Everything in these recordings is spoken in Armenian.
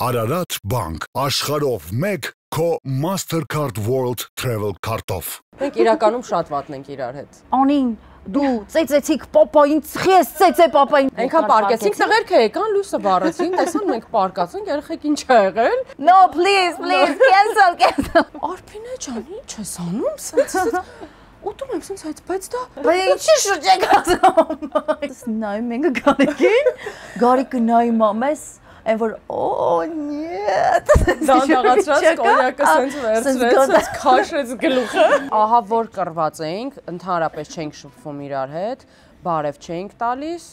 Ararat Bank, աշխարհով մեկ քո Mastercard World Travel քարտով։ Մենք իրականում շատ վատն ենք իրար հետ։ Անին դու ծեծեցիք պապային, ես ծեծե պապային։ Այնքան պարկեցինք, տղերքը եկան, լույսը վառեցին, տեսան մենք պարկացինք, երեխեք ինչ ա եղել։ No, please, cancel։ Արփինե ջան, ինչ ես անում, սենց ուտում եմ սենց այդ, բայց դա Բայց ինչի շուրջ եք ասում։ Նայում ենք Գարիկը նայում ա մեզ, այն որ օ նյետ։ դանդաղացրած կոնյակը սենց վերցրեց, սենց քաշեց գլուխը։ Ահա որ կռված էինք, ընդհանրապես չենք շփվում իրար հետ, բարև չենք տալիս։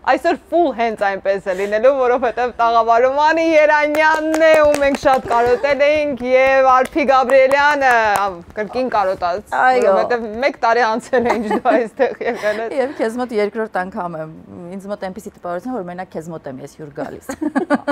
Այսօր full հենց այնպես է լինելու, որովհետև տաղավարումանի Երանյանն է ու մենք շատ կարոտել էինք եւ Արփի Գաբրիելյանը կրկին կարոտած, որովհետև 1 տարի անցել է ինչ դու այստեղ եղել ես։ Եվ քեզ մոտ երկրորդ անգամ եմ, ինձ մոտ այնպեսի տպավորություն, որ մենակ քեզ մոտ եմ ես հյուր գալիս։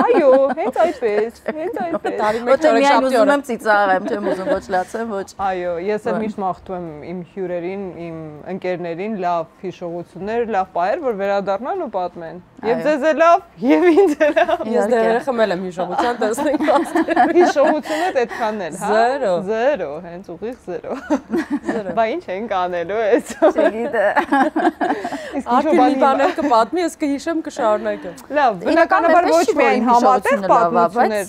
Այո, հենց այդպես, հենց այդպես։ Ոչ միայն ուզում եմ ծիծաղեմ, չեմ ուզում ոչ լացեմ, ոչ։ Այո, ես էլ միշտ մաղթում եմ իմ հյուրերին, իմ ընկերներին լավ հիշողություններ, լավ պահեր, որ վերադառնան ու պատմեն։ Եվ ձեզ է լավ, եւ ինձ է լավ։ Ես դեռ խմել եմ հիշողության, տեսնենք ասել։ Հիշողությունը այդքանն էլ, հա։ 0, հենց ուղիղ 0։ Բա ինչ ենք անելու էս։ Չգիտեմ։ Արփին մի բաներ կպատմի, ես կհիշեմ, կշարունակեմ։ Լավ, բնականաբար ոչ միայն համատեղ պատմություններ։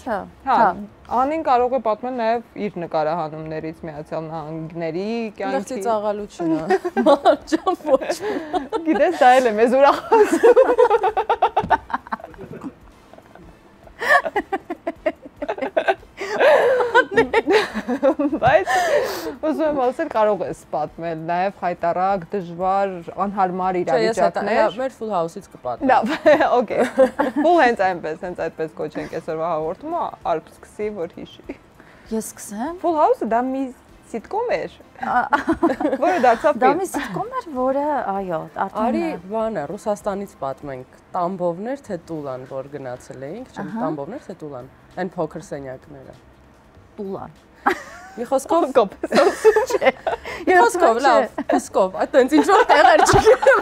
Հա, Անին կարող է պատմել նաև իր նկարահանումներից Միացյալ Նահանգների կյանքի։ Ծիծաղալություն է։ Ջան ոչ։ Գիտես, դա էլ է մեզ ուրախացնում։ Բայց ուզում եմ ասել, կարող ես պատմել նաև խայտառակ, դժվար, անհարմար իրավիճակներ։ Մեր full house-ից կպատմեմ։ Լավ, օքեյ։ Full հենց այդպես կոչենք այսօրվա հաղորդումը, Արփ սկսի, որ հիշի։ Ես սկսեմ։ Full House-ը դա մի սիտկոմ էր։ Որը դարձավ Դա մի սիտկոմ էր, որը, այո, Արի բանը, Ռուսաստանից պատմենք, Տամբովներ թե Տուլան, որ գնացել էինք, չէ՞, Տամբովներ թե Տուլան, այն փոքր սենյակները։ Տուլան։ Մի խոսքով կոպես ասում չէ։ Խոսքով, լավ, խոսքով, այտենց ինչ որ տեղեր չգիտեմ։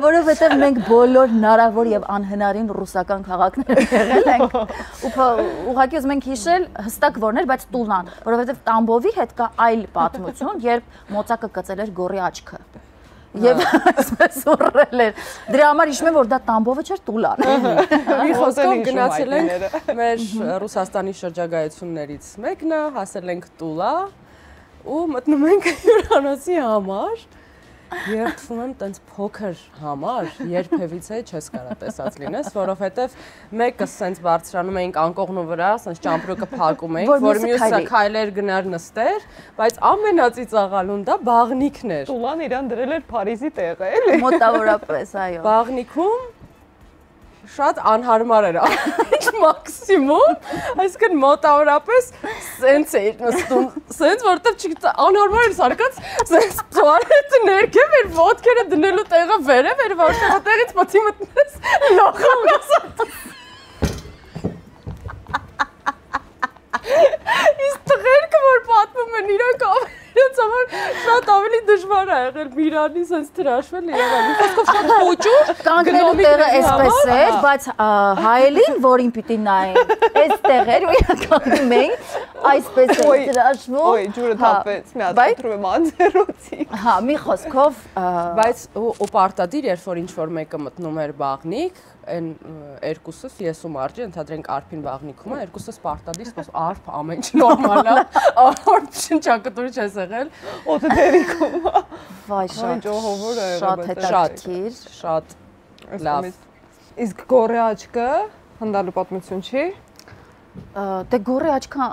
Որովհետև մենք բոլոր հնարավոր եւ անհնարին ռուսական քաղաքներ եղել ենք։ Ուղղակի ուզում ենք հիշել հստակ որներ, բայց Տուլան, որովհետև Տամբովի հետ կա այլ պատմություն, երբ մոծակը կծել էր գորի աչքը։ Եվ այսպես ուռել էր։ Դրա համար հիշում եմ, որ դա Տամբովը չէր, Տուլան։ Մի խոսքով գնացել ենք մեր Ռուսաստանի շրջագայություններից մեկը, հասել ենք Տուլա ու մտնում ենք հյուրանոցի համար։ Եվ թվում եմ տենց փոքր համար, երբևիցե չես կարա տեսած լինես, որովհետև մեկը սենց բարձրանում էինք անկողնու վրա, սենց ճամպրուկը փակում էինք, որ մյուսը քայլեր գնար նստեր, բայց ամենածիծաղալուն դա բաղնիքն էր։ Տուլան իրան դրել էր Փարիզի տեղը, էլի։ Մոտավորապես, այո։ Բաղնիքում շատ անհարմար էր, մաքսիմում, այսինքն մոտավորապես սենց էր նստում, սենց որտեղ չգիտեմ, անհարմար էր սարկած, սենց տուալետը ներքև էր, ոտքերը դնելու տեղը վերև էր, որտեղից մտի մտնես լոխանոս։ Իսկ տղերքը որ պատմում են իրանք իրենց համար շատ ավելի դժվար է եղել Միրանի սենց թրաշվել Երևանի։ Խոսքով շատ փոճուր կանգնելու տեղը այսպես էր, բայց հայելին, որին պիտի նայեն, այստեղ էր ու կանգնում էին, այսպես էր թրաշվում։ Ոյ, ջուրը թափեց, մի հատ խնդրում եմ անձեռոցի։ Հա, մի խոսքով, բայց ու պարտադիր երբ որ ինչ-որ մեկը մտնում էր բաղնիկ, այն երկուսս ես ու Մարջի ընդհանրենք Արփին բաղնիքում է, երկուսս պարտադիր սպաս Արփ ամեն ինչ նորմալ է, Արփ շնչակտուրի չես եղել, օդը դերիքում։ վայ շատ հետաքրքիր, շատ լավ։ Իսկ գորի աչքը հնդալու պատմություն չի։ Դե գորի աչքը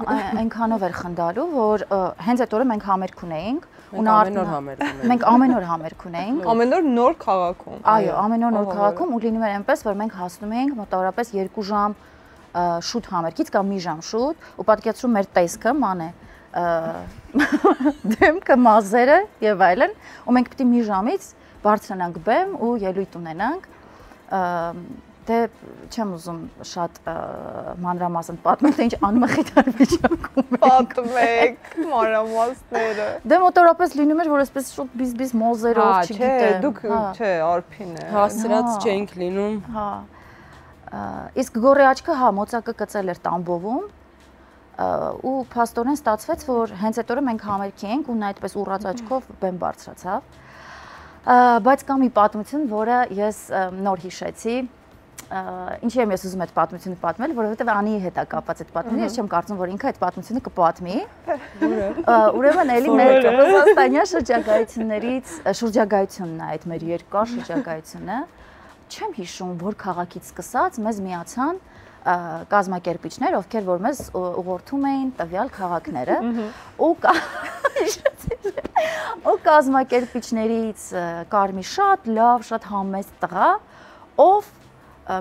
այնքանով էր խնդալու, որ հենց այդ օրը մենք համերգ ունեինք։ Մենք ամեն օր համերգ ունեինք։ Ամեն օր նոր քաղաքում։ Այո, ամեն օր նոր քաղաքում ու լինում էր այնպես, որ մենք հասնում էինք մոտավորապես 2 ժամ շուտ համերգից կամ մի ժամ շուտ ու պատկերացրու մեր տեսքը ման է դեմքը, մազերը եւ այլն, ու մենք պիտի մի ժամից բարձրանանք բեմ ու ելույթ ունենանք։ Դե չեմ ուզում շատ մանրամասն պատմել, թե ինչ անմխիթար վիճակում ենք։ Պատմեք մանրամասները։ Դե մոտորապես լինում էր, որ այսպես շուտ բիզ մոզերով, չգիտեմ։ Դուք չէ, արփին է։ Հասրած չենք լինում։ Հա։ Իսկ գորի աչքը հա մոծակը կծել էր Տամբովում ու փաստորեն ստացվեց, որ հենց այդ օրը մենք համերգի ենք ու նա այդպես ուռած աչքով բեմ բարձրացավ։ Բայց կա մի պատմություն, որը ես նոր հիշեցի։ Ինչի եմ ես ուզում այդ պատմությունը պատմել, որովհետև Անիի հետ է կապված այդ պատմությունը, ես չեմ կարծում, որ ինքը այդ պատմությունը կպատմի։ Ուրեմն էլի մեր ռուսաստանյան շրջագայությունն է այդ մեր երկար շրջագայությունը։ Չեմ հիշում, որ քաղաքից սկսած մեզ միացան կազմակերպիչներ, ովքեր որ մեզ ուղղորդում էին տվյալ քաղաքները ու կազմակերպիչներից կար մի շատ լավ, շատ համեստ տղա, ով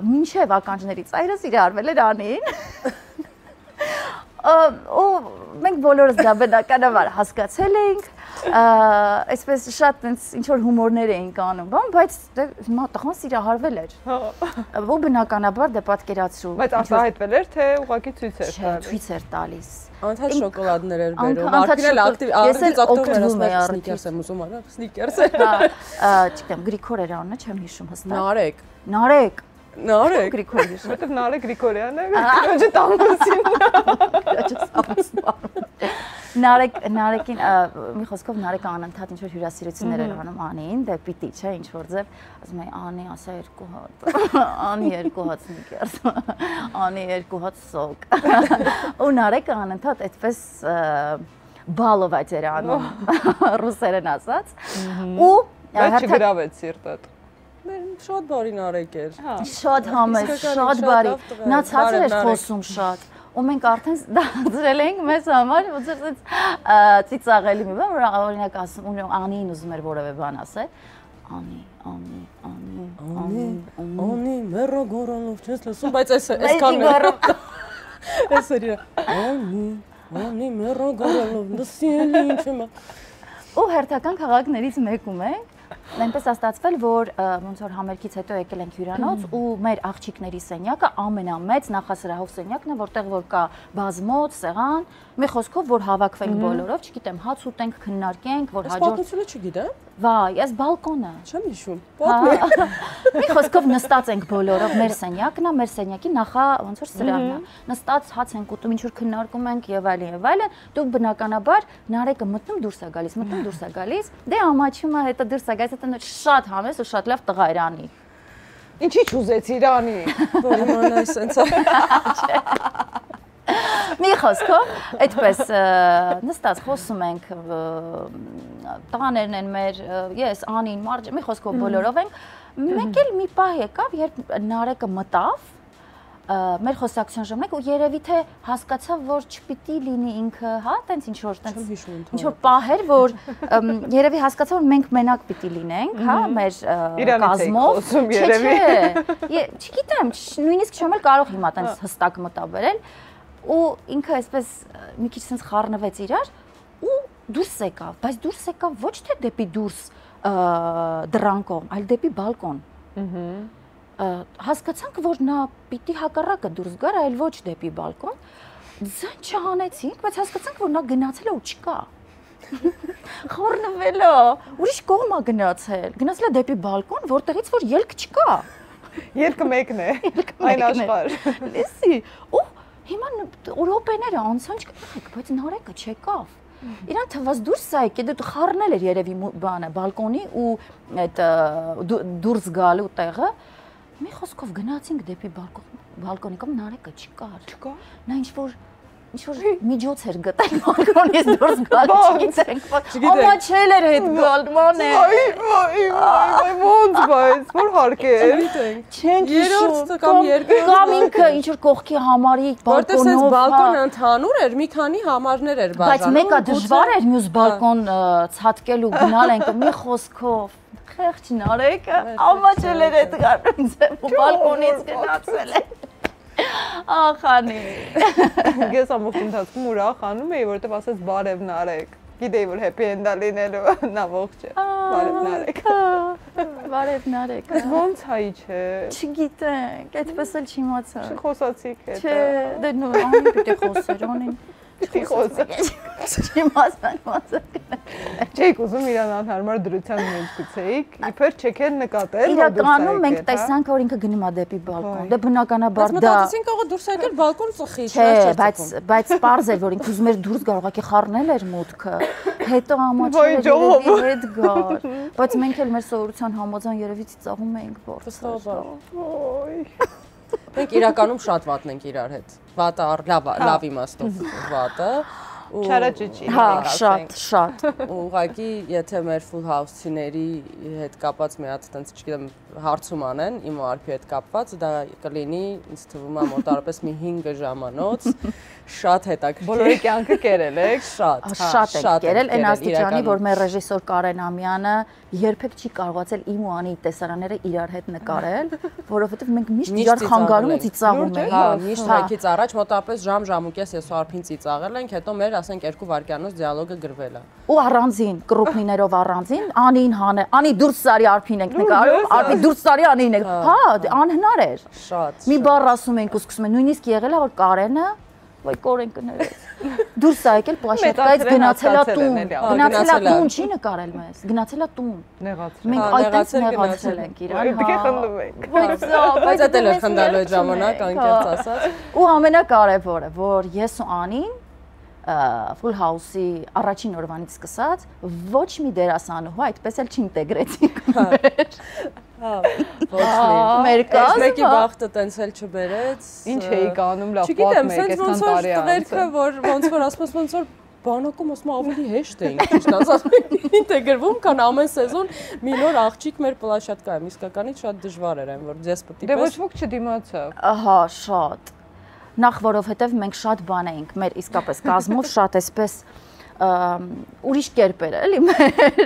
մինչև ականջների ծայրը սիրարվել էր Անին։ Ու մենք բոլորս դա բնականաբար հասկացել ենք, այսպես շատ ինչ որ հումորներ էինք անում, բայց հիմա տղան սիրահարվել էր։ Ու բնականաբար դե պատկերացրու։ Բայց արտահայտվել էր, թե ուղղակի ցույց էր տալիս։ Ցույց էր տալիս։ Անթադ շոկոլադներ էր բերում։ Արկինել ակտիվ օգտվում էր սնիկերս եմ ուզում արա, սնիկերս։ Չգիտեմ, Գրիգոր էր անունը, չեմ հիշում հստակ։ Նարեկ։ Նարեկ Գրիգոր։ Որտեվ Նարեկ Գրիգորյանն է, քրոջը տամուսին։ Նարեկին մի խոսքով Նարեկը անընդհատ ինչ որ հյուրասիրություններ էր անում Անիին, դե պիտի, չէ, ինչ որ ձև, ասում էի Անի, ասա 2 հատ։ Անի 2 հատ սնիկերս։ Անի 2 հատ սոկ։ Ու Նարեկը անընդհատ այդպես բալովաց էր անում, ռուսերեն ասած։ Ու բայց չգրավեց սիրտդ։ Շատ բարի Նարեկ էր։ Շատ համեստ, շատ բարի։ Նա ցածր էր խոսում շատ։ Ու մենք արդեն դարձրել ենք մեզ համար, ոնց որ ծիծաղելի մի բան, որ օրինակ ասում Անին ուզում էր որևէ բան ասել։ Անի, մեռո գորանով չես լսում, բայց այսքան էս էր։ Անի, մեռո գորանով լսիելի ինչ եմ։ Ու հերթական քաղաքներից մեկում ենք։ Այնպես է ստացվել, որ ոնց որ համերգից հետո եկել ենք հյուրանոց ու մեր աղջիկների սենյակը ամենամեծ նախասրահով սենյակն է, որտեղ որ կա բազմոց, սեղան, մի խոսքով որ հավաքվենք բոլորով, չգիտեմ, հաց ուտենք, քննարկենք, որ հաջորդ պատմությունը չգիտեմ։ Վայ, այս բալկոնը։ Չեմ հիշում։ Պատմի։ Մի խոսքով նստած ենք բոլորով, մեր սենյակն է, մեր սենյակի նախա ոնց որ սրահն է։ Նստած հաց ենք ուտում, ինչ որ քննարկում ենք եւ այլն։ Դուք բնականաբար Նարեկը մտնում դուրս է գալիս, դե ամաչումը հետո դուրս է գալիս, հետո շատ համես ու շատ լավ տղա էր Անի։ Ինչի՞ չուզեցիր Անի։ Որ իմանա սենց է։ Մի խոսքով, այդպես նստած խոսում ենք, տղաներն են մեր, ես, Անին, Մարջը, մի խոսքով բոլորով ենք, մեկ էլ մի պահ եկավ, երբ Նարեկը մտավ, մեր խոսակցության ժամանակ ու երևի թե հասկացավ, որ չպիտի լինի ինքը, հա, տենց ինչ որ պահեր, որ երևի հասկացավ, որ մենք մենակ պիտի լինենք, հա, մեր կազմով, չգիտեմ, նույնիսկ չեմ էլ կարող հիմա տենց հստակ մտաբերել, ու ինքը այսպես մի քիչ sense խառնվեց իրար ու դուրս եկավ, բայց դուրս եկավ ոչ թե դեպի դուրս դռանկով, այլ դեպի բալկոն։ Հասկացանք, որ նա պիտի հակառակը դուրս գար, այլ ոչ դեպի բալկոն։ Ձեն չհանեցինք, բայց հասկացանք, որ նա գնացել է ու չկա։ Խառնվել է, ուրիշ կողմ է գնացել է դեպի բալկոն, որտեղից որ ելք չկա։ Ելքը մեկն է, այն աշխարհ։ Լսի, ու հիմա րոպեները անցան չկայք, բայց Նարեկը չեկավ։ Իրան թվաց դուրս է եկել, դու խառնել էր երևի բանը, բալկոնի ու այդ դուրս գալու տեղը։ Մի խոսքով գնացինք դեպի բալկոնի կողմ, Նարեկը չկար։ Նա ինչ որ միջոց էր գտել բալկոնից դուրս գալ, չգիտենք, ամաչել էր հետ գալ, ման է։ Այ, ոնց բայց, որ հարկ է։ Չենք երրորդ կամ երկրորդ կամ ինքը ինչ որ կողքի համարի բալկոնով։ Որտեղ sense բալկոնը ընդհանուր էր, մի քանի համարներ էր բաժանում։ Բայց մեկը դժվար էր մյուս բալկոն ցածկել ու գնալ ենք մի խոսքով։ Խեղճ Նարեկը ամաչել էր այդ գարնից ու բալկոնից գնացել է։ Ախանի։ Ես ամբողջ ընթացքում ուրախանում էի, որովհետև ասես բարև Նարեկ։ Գիտեի, որ happy end-ա լինելու, նա ողջ է։ Բարև Նարեկ։ Բարև Նարեկ։ Ոնց հայ չէ։ Չգիտենք, այդպես էլ չիմացա։ Չխոսացիք հետ։ Չէ, դե նո, անի պիտի խոսեր, անին։ Չխոսա։ Չիմացա։ Չեք ուզում իրան անհարմար դրության մեջ գցեիք, իբր չեք էլ նկատել, որ դուրս եկել։ Իրականում մենք տեսանք, որ ինքը գնում է դեպի բալկոն։ Դե բնականաբար դա։ Բայց մտածեցինք ողը դուրս եկել բալկոն ծխի, չէ, բայց պարզ էր, որ ինքը ուզում էր դուրս գար, ուղղակի խառնել էր մուտքը։ Հետո ամաչել էր հետ գար։ Բայց մենք էլ մեր սովորության համաձայն երևի ծիծաղում էինք Վստահաբար։ Ոյ։ Մենք իրականում շատ վատն ենք իրար հետ։ Վատը լավ իմաստով վատը։ Չարաճճի։ Հա, շատ։ Ուղղակի, եթե մեր full house-ների հետ կապած մի հատ տենց, չգիտեմ, հարցում անեն, իմ ու Արփի հետ կապված, դա կլինի, ինձ թվում է մոտարապես մի 5 ժամանոց, շատ հետաքրքիր։ Բոլորի կյանքը կերել եք, շատ ենք կերել, այն աստիճանի, որ մեր ռեժիսոր Կարեն Ամյանը երբեք չի կարողացել իմ ու Անի տեսարանները իրար հետ նկարել, որովհետև մենք միշտ իրար խանգարում ու ծիծաղում ենք։ Հա, միշտ մեկից առաջ մոտավորապես ժամ-ժամուկես ես ու Արփին ծիծաղել ենք, հետո մեր ասենք 2 վայրկյանոց դիալոգը գրվել է։ Ու առանձին, կրոպիներով առանձին, Անին հանե, Անի դուրս սարի Արփին ենք նկարում, Արփի դուրս սարի Անին ենք։ Հա, անհնար էր։ Շատ։ Մի բառ ասում ենք ու սկսում ենք, նույնիսկ եղել է որ Կարենը ոյ կորեն կներես։ Դուրս է եկել պլաշատկայից գնացել է տուն։ Գնացել է տուն, չի նկարել մեզ։ Գնացել է տուն։ Նեղացել։ Մենք այդպես նեղացել ենք իրան։ Դուք խնդում եք։ Բայց դա էլ էր խնդալու այդ ժամանակ, անկեղծ ասած։ Ու ամենակարևորը, որ ես ու Անին Full House-ի առաջին օրվանից սկսած ոչ մի դերասանուհու այդպես էլ չինտեգրեցինք մեր։ Հա, ոչ մի։ Մեր կազմը մեկի բախտը տենց էլ չբերեց։ Ինչ էիք անում, լավ պատմեք, այդքան տարի անց։ Տղերքը, որ ոնց որ ասում ես, ոնց որ բանակում ասում ավելի հեշտ էինք, ճիշտ ասած, ինտեգրվում, քան ամեն սեզոն մի նոր աղջիկ մեր պլաշատկայում, իսկականից շատ դժվար էր այն, որ դեսպոտի պես։ Դե ոչ ոք չդիմացավ։ Ահա, շատ։ Նախ որովհետև մենք շատ բան էինք, մեր իսկապես կազմով շատ էսպես ուրիշ կերպ էր, էլի մեր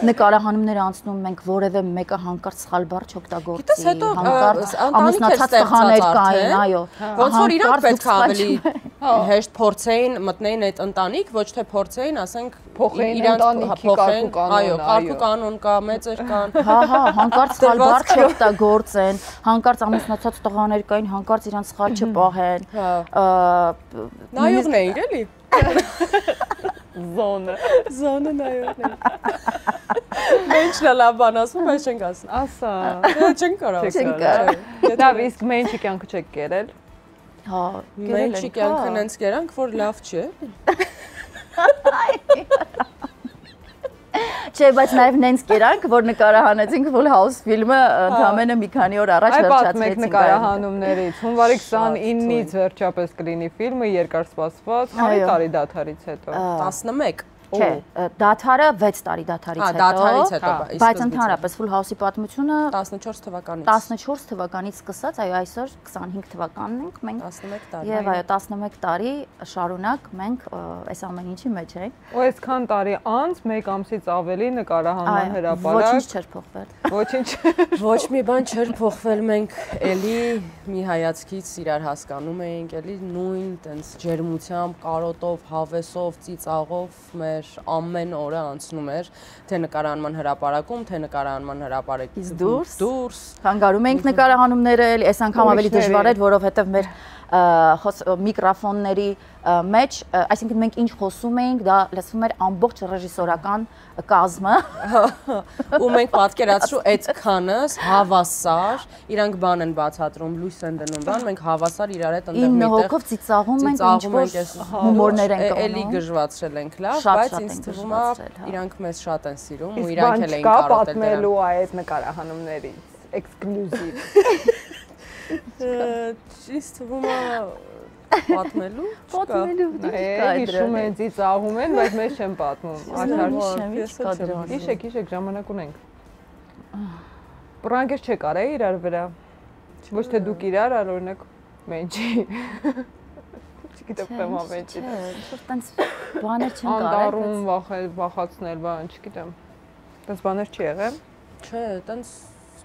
նկարահանումները անցնում մենք որևէ մեկը հանկարծ սխալ բառ չօգտագործի, հանկարծ ամուսնացած տղաներ կային, այո, ոնց որ իրանք պետք է ավելի հեշտ փորձեին մտնեին այդ ընտանիք, ոչ թե փորձեին, ասենք ընտանիքի կարգու կանոն, այո, կարգու կանոն կա, մեծեր կան։ Հա, հանկարծ սխալ բառ չօգտագործեն, հանկարծ ամուսնացած տղաներ կային, հանկարծ իրանց սխալ չպահեն։ Նայողն էիր, էլի։ Զոնը նայողն էիր։ Մենչն է լավ բան ասում, բայց չենք ասում։ ասա։ Չենք կարող ասել։ Լավ, իսկ մենչի կյանքը չեք կերել։ Հա, մենչի կյանքը նենց կերանք, որ լավ չէ։ Չէ, բայց նաև նենց կերանք, որ նկարահանեցինք Full House ֆիլմը ընդամենը մի քանի օր առաջ վերջացրեցինք։ Այ պատմեք նկարահանումներից։ Հունվարի 29-ից վերջապես կլինի ֆիլմը, երկար սպասված, քանի տարի դադարից հետո։ 11։ Չէ, դաթարը 6 տարի դաթարից հետո։ Դաթարից հետո, բայց ընդհանրապես Full House-ի պատմությունը 14 թվականից։ 14 թվականից սկսած, այո, այսօր 25 թվականն ենք մենք։ 11 տարի։ Եվ այո, 11 տարի շարունակ մենք այս ամեն ինչի մեջ ենք։ Ու այսքան տարի անց, 1 ամսից ավելի նկարահանման հրապարակ։ Ոչինչ չէր փոխվել։ Ոչինչ։ Ոչ մի բան չէր փոխվել, մենք էլի մի հայացքից իրար հասկանում էինք, էլի նույն տենց ջերմությամբ, կարոտով, հավեսով, ծիծաղով մեր ամեն օրը անցնում էր, թե նկարահանման հրապարակում, թե նկարահանման հրապարակից դուրս։ Հանգարում էինք նկարահանումները, այս անգամ ավելի դժվար էր, որովհետև մեր միկրոֆոնների մեջ, այսինքն մենք ինչ խոսում էինք, դա լսվում էր ամբողջ ռեժիսորական կազմը։ Ու մենք պատկերացրու այդքանս հավասար, իրանք բան են բացատրում, լույս են դնում բան, մենք հավասար իրար հետ ընդեղ միտեղ 9 հոգով ծիծաղում ենք, ինչ-որ հումորներ են կանում։ Էլի գժվացրել ենք լավ, բայց ինձ թվում է իրանք մեզ շատ են սիրում ու իրանք էլ էին կարոտել դրան։ պատմելու այդ նկարահանումներից, էքսկլյուզիվ։ Ինձ թվում է պատմելու չկա։ Հիշում են, ծիծաղում են, բայց մեզ չեն պատմում։ Հիշեք, ժամանակ ունենք։ Պրանքեր չեք արել իրար վրա։ Ոչ թե դուք իրար, այլ օրինակ մենչի։ Չգիտեմ բեմա մենչի։ Չէ, տենց բաներ չեն կարել։ Անդառում վախացնել, բան, չգիտեմ։ Տենց բաներ չի եղել։ Չէ, տենց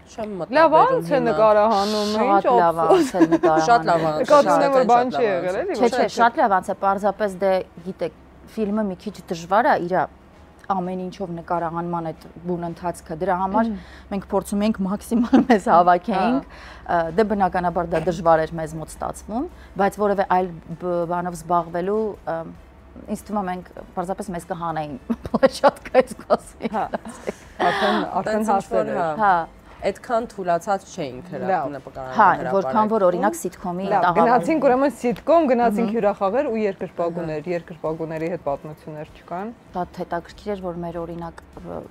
չեմ մտածել։ Լավ անց է նկարահանում, ինչ լավ անց է նկարահանում։ Շատ լավ անց։ Նկատում եմ, որ բան չի եղել, էլի։ Չէ, շատ լավ անց է, պարզապես դե գիտեք, ֆիլմը մի քիչ դժվար է իր ամեն ինչով նկարահանման այդ բուն ընթացքը դրա համար մենք փորձում ենք մաքսիմալ մեզ հավաքենք դե բնականաբար դա դժվար էր մեզ մոտ ստացվում բայց որևէ այլ բանով զբաղվելու ինձ թվում է մենք պարզապես մեզ կհանային պլաշատկայից կասենք արդեն հասել էր այդքան թուլացած չէինք հրապարակում։ Հա, որքան որ օրինակ սիթքոմի տաղավարում։ Գնացինք ուրեմն սիթկոմ, գնացինք հյուրախաղեր ու երկրպագուների հետ պատմություններ չկան։ Շատ հետաքրքիր էր, որ մեր օրինակ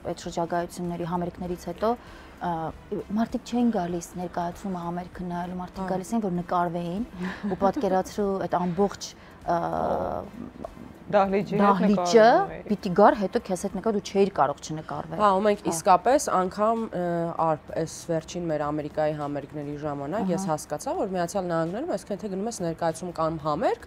այդ շրջագայությունների համերգներից հետո մարդիկ չէին գալիս ներկայացումը համերգը նայելու, մարդիկ գալիս էին որ նկարվեին ու պատկերացրու այդ ամբողջ դահլիճը պիտի գար հետո քեզ հետ նկար ու չէիր կարող չնկարվել։ Հա, ու մենք իսկապես անգամ արբ այս վերջին մեր Ամերիկայի համերգների ժամանակ ես հասկացա, որ Միացյալ Նահանգներում այսինքն թե գնում ես ներկայացում կամ համերգ,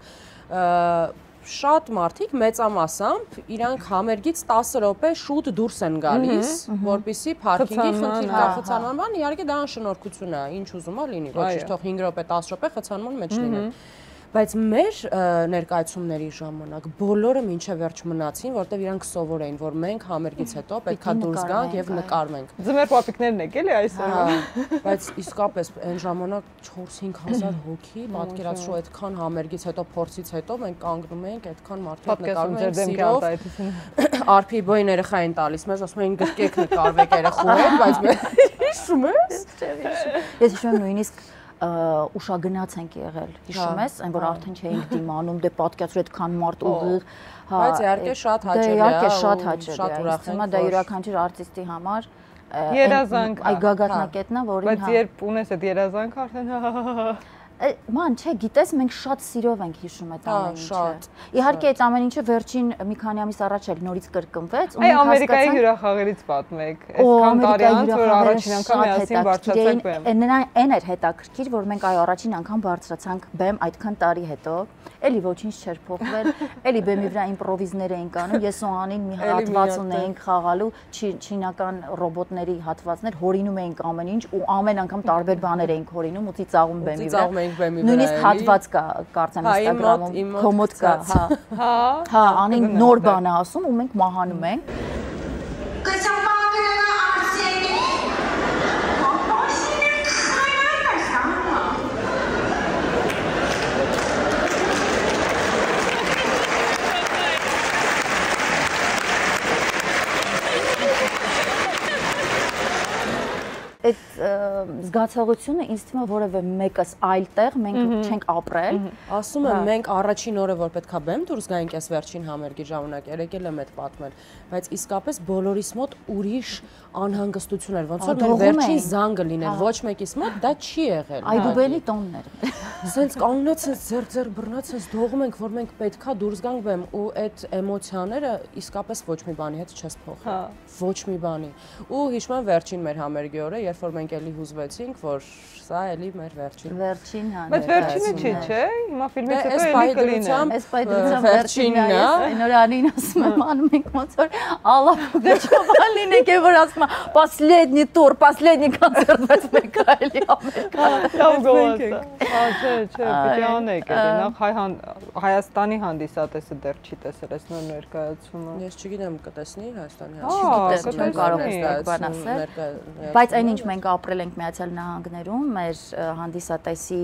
շատ մարդիկ մեծամասամբ իրանք համերգից 10 րոպե շուտ դուրս են գալիս, որպեսզի parking-ի խնդիր կա խցանման, իհարկե դա անշնորհքություն է, ինչ ուզում է լինի, ոչ թող 5 րոպե 10 րոպե խցանման մեջ լինեն։ Բայց մեր ներկայացումների ժամանակ բոլորը մինչև վերջ մնացին, որտեղ իրանք սովոր էին, որ մենք համերգից հետո պետքա դուրս գանք եւ նկարվենք։ Ձմեռ պապիկներն եք էլի այսօր։ Բայց իսկապես այն ժամանակ 4-5000 հոգի, պատկերացրու այդքան համերգից հետո փորձից հետո մենք կանգնում ենք, այդքան մարդիկ նկարվում են սիրով։ Արփի բոյն երեխային տալիս, մեզ ասում էին գրկեք նկարվեք երեխու հետ, բայց մենք հիշում ես։ Ես հիշում եմ նույնիսկ ուշագնաց ենք եղել, հիշում ես, այն որ արդեն չէինք դիմանում, դե պատկերացրու այդքան մարդ ուղիղ, բայց իհարկե շատ հաճելի է, իհարկե շատ հաճելի է, ուրախ եմ, դա յուրաքանչյուր արտիստի համար երազանք է, այ գագաթնակետն է, որին բայց երբ ունես այդ երազանքը արդեն Ման, չէ, գիտես, մենք շատ սիրով ենք հիշում այդ ամեն ինչը։ Իհարկե այդ ամեն ինչը վերջին մի քանի ամիս առաջ էլ նորից կրկնվեց ու մենք հասկացանք Ամերիկայի հյուրախաղերից պատմեք, այսքան տարի անց որ առաջին անգամ միասին բարձրացանք բեմ։ Այն էր հետաքրքիր, որ մենք այո առաջին անգամ բարձրացանք բեմ այդքան տարի հետո, էլի ոչինչ չէր փոխվել, էլի բեմի վրա իմպրովիզներ էինք անում, ես ու Անին մի հատված ունեինք խաղալու, չինական ռոբոտների հատվածներ, հորինում էինք ամեն ինչ ու ամեն անգամ տարբեր բաներ էինք հորինում ու ծիծաղում բեմի վրա։ Նույնիսկ հատված կա, կարծեմ Instagram-ում, կոմոդ կա, հա։ Հա, Անին նոր բան է ասում ու մենք մահանում ենք։ Այդ զգացողությունը ինձ թվում է որևէ մեկս այլ տեղ մենք չենք ապրել։ Ասում եմ մենք առաջին օրը որ պետքա բեմ դուրս գայինք այս վերջին համերգի ժամանակ եկել եմ այդ պատմել, բայց իսկապես բոլորիս մոտ ուրիշ անհանգստություն էր, ոնց որ մեր վերջին զանգը լիներ, ոչ մեկիս մոտ դա չի եղել։ Այդուբելի տոնն էր։ Սենց կանգնած ես ձեր բռնած ես դողում ենք, որ մենք պետքա դուրս գանք բեմ ու այդ էմոցիաները իսկապես ոչ մի բանի հետ չես փոխի։ Ոչ մի բանի։ Ու հիշում եմ վերջին մեր համերգի օրը, երբ որ մենք էլի հուզվեցինք, որ սա էլի մեր վերջին։ Հա։ Բայց վերջինը չի, չէ՞։ Հիմա ֆիլմից հետո էլի կլինի։ Այս պայծրությամբ վերջինն է։ Նոր Անին ասում եմ, անում ենք ոնց որ Ալլա Պուգաչովա լինենք, որ ասում է, последний тур, последний концерт, բայց մենք էլի Ամերիկա։ Լավ գոհացա։ Հա, չէ, պիտի անեք էլի։ Նախ Հայաստանի հանդիսատեսը դեռ չի տեսել այս նոր ներկայացումը։ Ես չգիտեմ կտեսնի Հայաստանի հանդիսատեսը, կարող ենք բան ասել։ Բայց այն ինչ մենք ապրել ենք Միացյալ Նահանգներում, մեր հանդիսատեսի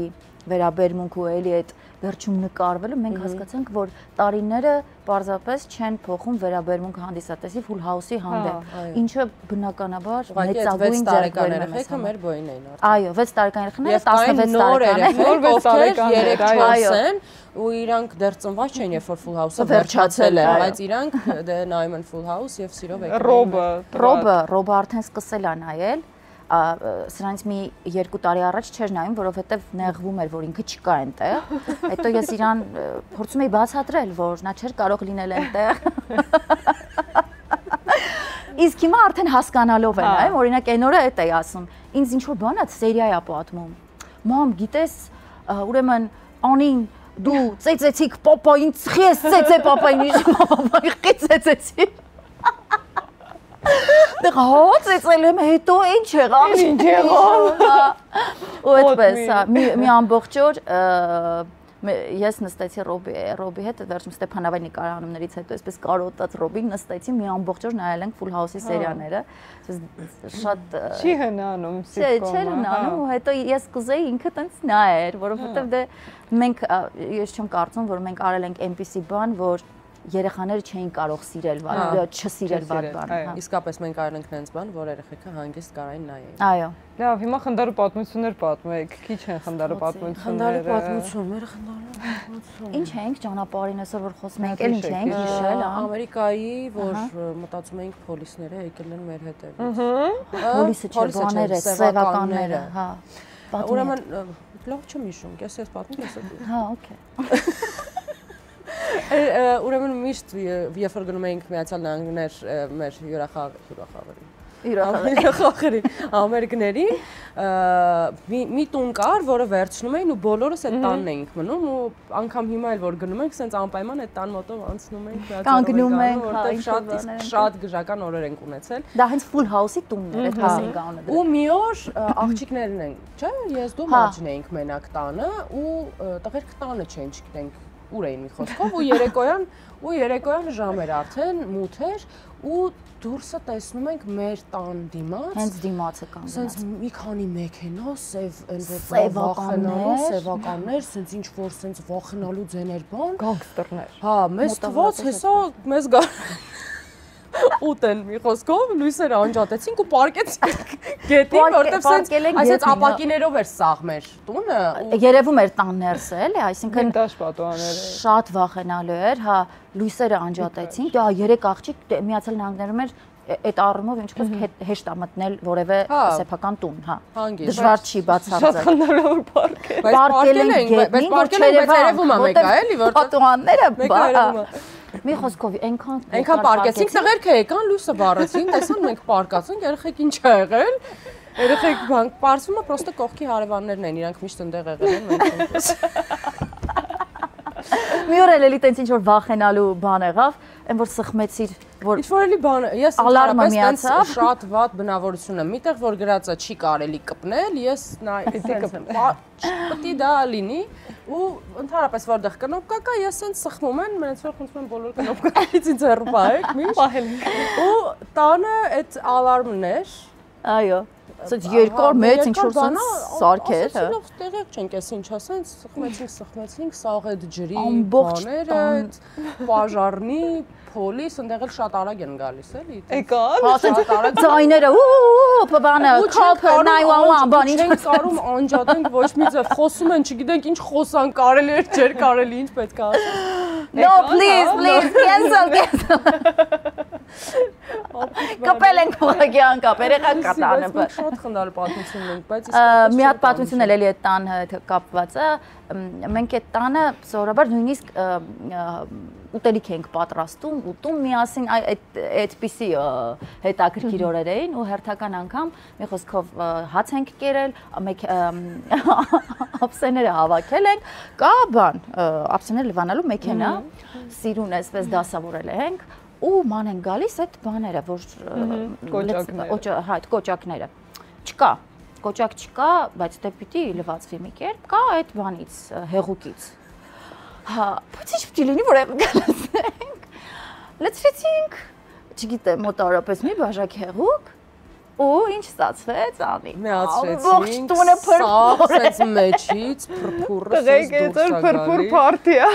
վերաբերմունքը էլի այդ վերջում նկարվելու մենք հասկացանք, որ տարիները պարզապես չեն փոխում վերաբերմունքը հանդիսատեսի Full House-ի հանդեպ, ինչը բնականաբար մեծագույն ձեռքբերում է։ Մեր բոյն էին արդեն։ Այո, 6 տարեկան երեխաները 16 տարեկան են, ու իրանք դեռ ծնված չեն, երբ որ Full House-ը վերջացել է, բայց իրանք դե նայում են Full House եւ սիրով եկել։ Ռոբը արդեն սկսել է նայել։ Սրանից մի 2 տարի առաջ չէր նայում, որովհետև նեղվում էր, որ ինքը չկա այնտեղ։ Հետո ես իրան փորձում էի բացատրել, որ նա չէր կարող լինել այնտեղ։ Իսկ հիմա արդեն հասկանալով է նայում, օրինակ այն օրը էդ էի ասում, ինձ ինչ որ բան է սերիա է պատմում։ Մամ, գիտես, ուրեմն Անին դու ծեծեցիք պապային, ես ծեծե պապային, ինչ պապային ծեծեցի։ Դե հա ծեծել եմ, հետո ինչ եղավ։ Ու այդպես, մի ամբողջ օր ես նստեցի Ռոբի հետ, վերջում Ստեփանավայրի նկարահանումներից հետո այսպես կարոտած Ռոբին նստեցի մի ամբողջ օր նայել ենք Full House-ի սերիաները։ Շատ չի հնանում սիտկոմը։ Չէ, հնանում, ու հետո ես կուզեի ինքը տենց նայեր, որովհետև դե մենք ես չեմ կարծում, որ մենք արել ենք այնպիսի բան, որ երեխաները չէին կարող սիրել չսիրել վատ բան։ Իսկապես մենք արել ենք նենց բան, որ երեխեքը հանգիստ կարային նայեն։ Այո։ Լավ, հիմա խնդարու պատմություններ պատմեք, քիչ են խնդարու պատմությունները։ Խնդարու պատմություն, մեր խնդարու պատմություն։ Ինչ ենք ճանապարհին այսօր որ խոսում ենք, էլ ինչ ենք հիշել, Ամերիկայի, որ մտածում էինք պոլիսները եկել են մեր հետևից։ Պոլիսը չէ, բաները, սևականները, հա։ Ուրեմն լավ չեմ հիշում, ես ես պատմում եմ։ Հա, օքեյ։ Ուրեմն միշտ երբ որ գնում էինք Միացյալ Նահանգներ մեր հյուրախաղերին ամերիկներին մի տուն կար, որը վերցնում էին ու բոլորս այդ տանն էինք մնում ու անգամ հիմա էլ որ գնում ենք, սենց անպայման այդ տան մոտով անցնում ենք, կանգնում ենք, որտեղ շատ գժական օրեր ենք ունեցել։ Դա հենց Full House-ի տունն էր, այդպես ենք անում։ Ու մի օր աղջիկներն են, չէ, ես դու մաջն էինք մենակ տանը ու տղերքը տանը չեն, չգիտենք ուր էին մի խոսքով ու երեկոյան ժամ էր արդեն մութ էր ու դուրսը տեսնում ենք մեր տան դիմաց հենց դիմացը կանգնած սենց մի քանի մեքենա սևականներ սենց ինչ որ սենց վախենալու ձեներ բան գանգստերներ հա մեզ թվաց հեսա մեզ գա ուտեն մի խոսքով լույսերը անջատեցինք ու պարկեցինք գետին որտեվ սենց այսպես ապակիներով էր սաղ մեր տունը երևում էր տան ներսը էլի այսինքն դաշ պատուաները շատ վախենալու էր հա լույսերը անջատեցինք դա երեք աղջիկ Միացյալ Նահանգներում էր այդ առումով ինչ խոսք հեշտ է մտնել որևէ սեփական տուն հա դժվար չի բացարձակ շատ խնդրավոր պարկ է պարկել ենք գետին որ չերևում է մեկը էլի որ պատուանները մեկը մի խոսքով այնքան պարկեցինք տղերքը եկան լույսը վառեցին տեսան մենք պարկացինք երեխեք ինչ ա եղել երեխեք բանկ պարզվում է պրոստը կողքի հարևաններն են իրանք միշտ այնտեղ եղել են մենք մի օր էլի տենց ինչ որ վախենալու բան եղավ այն որ սխմեցիր որ ինչ որ էլի բան ես ընդհանրապես շատ վատ բնավորություն եմ միտեղ որ գրածը չի կարելի կպնել ես պիտի դա լինի ու ընդհանրապես որտեղ կնոպկա կա ես սենց սխմում եմ մենից որ խնդրում եմ բոլոր կնոպկաներից ինձ հեռու պահեք միշտ պահել ու տանը այդ ալարմն էր այո Սոց երկար մեծ ինչ որ սենց սարքեր ասեցինով տեղեկ չենք ես ինչ ասենց սխմեցինք սաղ այդ ջրի բաները պաժարնի պոլիս ընդեղ էլ շատ արագ են գալիս էլի եկան շատ արագ ձայները բանը քոփը 911 բան ինչ ենք կարում անջատենք ոչ մի ձև խոսում են չգիտենք ինչ խոսան կարելի էր չէր կարելի ինչ պետք է ասել No please cancel Կապել ենք փողակի անկապ երեխա կատանը շատ խնդալու պատմություն ունենք բայց մի հատ պատմություն էլ էլի այդ տան հետ կապված է մենք այդ տանը սովորաբար նույնիսկ ուտելիք ենք պատրաստում ուտում միասին այդպիսի հետաքրքիր օրեր էին ու հերթական անգամ մի խոսքով հաց ենք կերել ափսեները հավաքել ենք կա բան ափսեները լվանալու մեքենա սիրուն այսպես դասավորել ենք ու ման են գալիս այդ բաները որ կոճակները չկա կոճակ չկա բայց դե պիտի լվացվի մի կերպ կա այդ բանից հեղուկից հա բայց ինչ պիտի լինի որ գալացենք լցրեցինք չգիտեմ մոտավորապես մի բաժակ հեղուկ ու ինչ ստացվեց անի միացրեցինք սաղ սենց մեջից փրփուրը սենց դուրս փրփուր պարտիա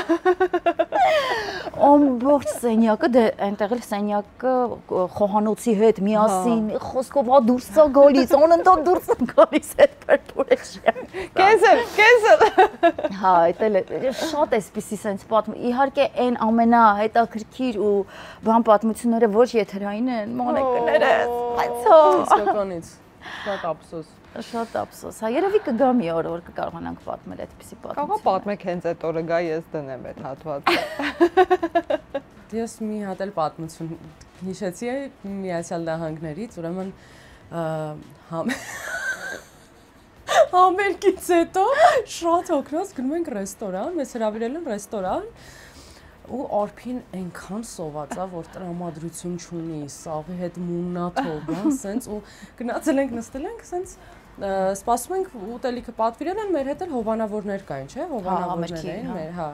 ամբողջ սենյակը դե այնտեղ էլ սենյակը խոհանոցի հետ միասին խոսքով հա դուրս է գալիս անընդհատ դուրս է գալիս այդ փրփուրը կենսել հա այդել շատ էսպիսի սենց պատմ իհարկե այն ամենահետաքրքիր ու բան պատմությունները ոչ եթերային են մոնեկները բայց Իսկականից շատ ափսոս հա երևի կգա մի օր որ կկարողանանք պատմել այդպիսի պատմություն Կարող պատմեք հենց այդ օրը գա ես դնեմ այդ հատվածը Ես մի հատ էլ պատմություն հիշեցի Միացյալ Նահանգներից ուրեմն համերգից հետո շատ օգնած գնում ենք ռեստորան մեզ հրավիրել են ռեստորան ու արփին այնքան սոված է որ տրամադրություն չունի սաղի հետ մուննաթով բան սենց ու գնացել ենք նստել ենք սենց սպասում ենք ուտելիքը պատվիրել են, մեր հետ էլ հովանավորներ կային, չէ՞, հովանավորներ էին, մեր, հա։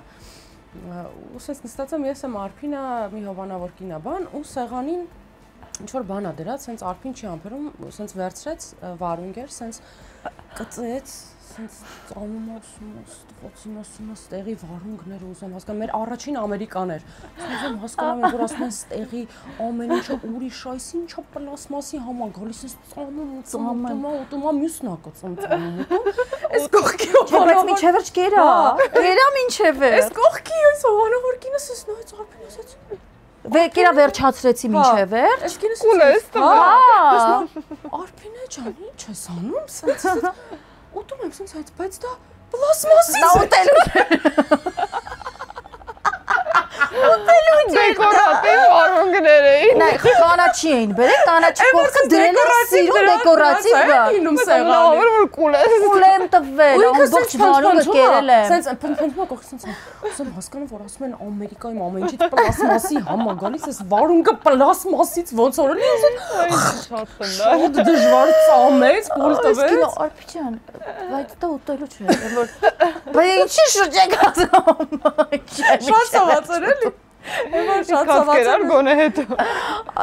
Ու սենց նստած եմ, ես եմ Արփինա, մի հովանավոր կինա բան, ու սեղանին ինչ-որ բան ա դրած, սենց Արփին չի ամփերում, սենց վերցրեց վարունգեր, սենց կծեց, սենց ծանում ստեղի վարունգներ ուզեմ հասկանալ, մեր առաջին ամերիկաներ, ուզեմ հասկանալ, որ ասում են ստեղի ամեն ինչը ուրիշ այս ինչա պլաստմասի համա գալիս ես ծանում, մյուսն ա կծում ծանում, այս կողքի բայց մինչև վերջ կերա մինչև վերջ, այս կողքի այս հովանավոր կինս ես նայեց Արփին ասեց Կերա վերջացրեցի մինչև վերջ։ Այս կինս ուլես տվա։ Արփինե ջան, ինչ ես անում, սենց ուտում եմ սենց այդ, բայց դա պլաստմասից է։ Ուտելու Դեկորատիվ վարունգներ էին։ Նայ, կանաչի էին, բերեք կանաչի կողքը դրել են սիրուն դեկորատիվ բան։ Ինում սեղանը։ Որ կուլես։ Կուլ եմ տվել, ամբողջ վարունգը կերել եմ։ Սենց փնփնփա կողքը սենց ասեմ հասկանում որ ասում են Ամերիկայում ամեն ինչից պլաստմասի համ ա գալիս, այս վարունգը պլաստմասից ոնց որ լինի, Շատ խնդար։ շատ դժվար ծամեց, կուլ տվեց։ Արփի ջան, բայց դա ուտելու չէ, որ բայց ինչի շուրջ եք ասում։ Շատ ցավացել էլի։ Էլի շատ ցավացել գոնե հետո։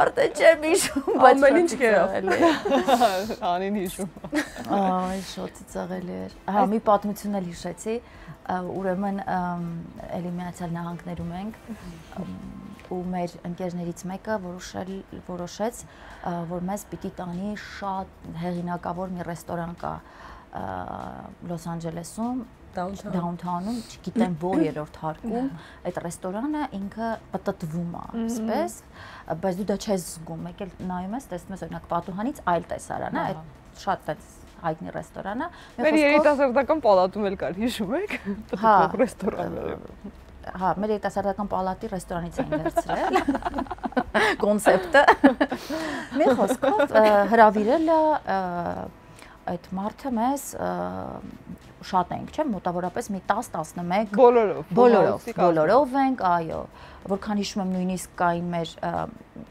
Արդեն չեմ հիշում, բայց ամեն ինչ կերավ։ Անին հիշում։ Այ շատ ծաղելի էր։ Հա, մի պատմություն էլ հիշեցի, ուրեմն էլի Միացյալ Նահանգներում ենք ու մեր ընկերներից մեկը որոշեց, որ մեզ պիտի տանի շատ հեղինակավոր մի ռեստորան կա Լոս Անջելեսում, Downtown-ում, չգիտեմ որ երրորդ հարկում, այդ ռեստորանը ինքը պտտվում է, այսպես, բայց դու դա չես զգում, եկել նայում ես, տեսնում ես օրինակ պատուհանից այլ տեսարան է, այդ շատ էս հայտնի ռեստորանը։ Մեր երիտասարդական պալատում էլ կար, հիշում եք, պտտվող ռեստորանները։ Հա, մեր երիտասարդական պալատի ռեստորանից էին վերցրել կոնցեպտը։ Մի խոսքով հրավիրել է այդ մարդը մեզ շատ ենք, չէ՞, մոտավորապես մի 10-11 բոլորով ենք, այո, որքան հիշում եմ նույնիսկ կային մեր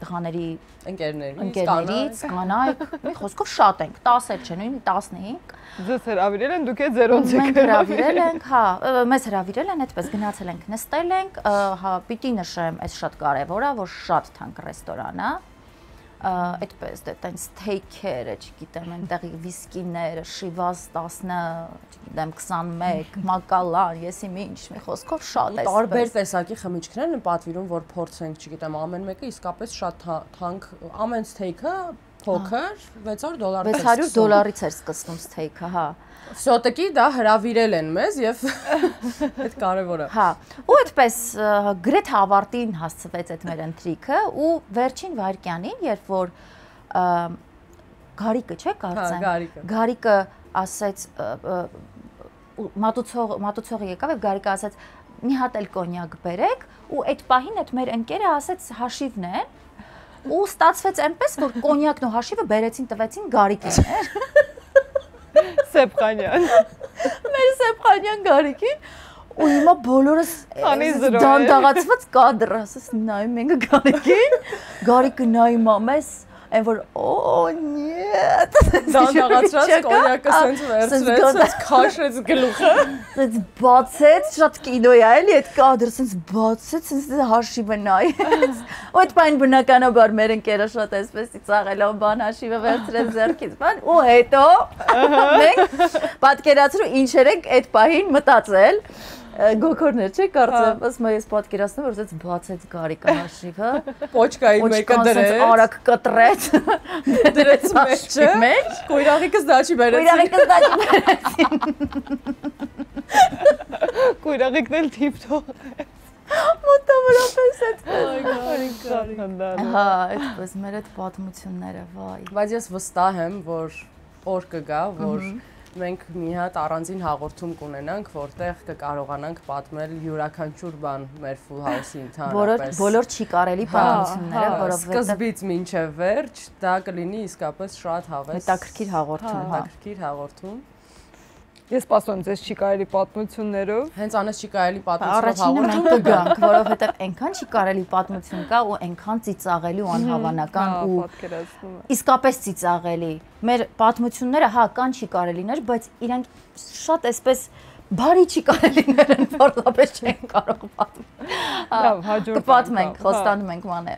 տղաների ընկերներից, կանայք, մի խոսքով շատ ենք, 10 էլ չէ, նույնիսկ 15։ Ձեզ հրավիրել են, դուք եք ձերոնց եք հրավիրել ենք, հա, մեզ հրավիրել են, այդպես գնացել ենք, նստել ենք, հա, պիտի նշեմ, այս շատ կարևոր է, որ շատ թանկ ռեստորան է։ Այդպես դե տենց սթեյքերը, չգիտեմ, այնտեղի վիսկիները, շիվազ 10, չգիտեմ 21, մակալան, եսի ինչ, մի խոսքով շատ է։ Տարբեր տեսակի խմիչքներ են պատվիրում, որ փորձենք, չգիտեմ, ամեն մեկը իսկապես շատ թանկ, ամեն սթեյքը փոքր $600 $600-ից էր սկսվում սթեյքը, հա։ Всё-таки դա հրավիրել են մեզ եւ այդ կարևորը։ Հա, ու այդպես գրեթե ավարտին հասցվեց այդ մեր ընթրիքը ու վերջին վայրկյանին, երբ որ Գարիկը չէ կարծեմ։ Գարիկը ասեց մատուցողը եկավ եւ Գարիկը ասեց մի հատ էլ կոնյակ բերեք ու այդ պահին այդ մեր ընկերը ասեց հաշիվն է ու ստացվեց այնպես որ կոնյակն ու հաշիվը բերեցին տվեցին Գարիկին։ Սեփխանյան։ Մեր Սեփխանյան Գարիկին ու հիմա բոլորս դանդաղացված կադր, ասես նայում ենք Գարիկին, Գարիկը նայում է մեզ, այն որ նյետ դանդաղացած կոնյակը սենց վերցրեց, սենց քաշեց գլուխը, սենց բացեց, շատ կինո է էլի այդ կադրը, սենց բացեց, սենց հաշիվը նայեց։ Ու այդ բան բնականաբար մեր ընկերը շատ էսպես ծաղելով բան հաշիվը վերցրեց ձեռքից, բան ու հետո մենք պատկերացրու ինչեր ենք այդ պահին մտածել։ Գոքորներ չէ կարծեմ, ասում եմ ես պատկերացնում որ ասեց բացեց Գարիկը հաշիվը, պոչկայի մեկը դրեց, արագ կտրեց, դրեց մեջ, կույրաղիկս դա չի բերեցին։ Կույրաղիկն էլ թիփ-թող։ Մոտավորապես այդպես։ Հա, այդպես մեր այդ պատմությունները, վայ։ Բայց ես վստահ եմ, որ օր կգա, որ մենք մի հատ առանձին հաղորդում կունենանք, որտեղ կկարողանանք պատմել յուրաքանչյուր բան մեր Full House-ի ընդհանրապես։ Բոլոր չի կարելի պատմությունները, որովհետև սկզբից մինչև վերջ դա կլինի իսկապես շատ հավես։ Հետաքրքիր հաղորդում, հետաքրքիր հաղորդում։ Ես սպասում եմ ձեզ չի կարելի պատմություններով։ Հենց անես չի կարելի պատմությունով Առաջինը մենք կգանք, որովհետև այնքան չի կարելի պատմություն կա ու այնքան ծիծաղելի ու անհավանական ու իսկապես ծիծաղելի։ Մեր պատմությունները հա կան չի կարելիներ, բայց իրանք շատ էսպես բարի չի կարելիներ են, որովհետև չեն կարող պատմել։ Լավ, հաջորդ կպատմենք, խոստանում ենք մանե։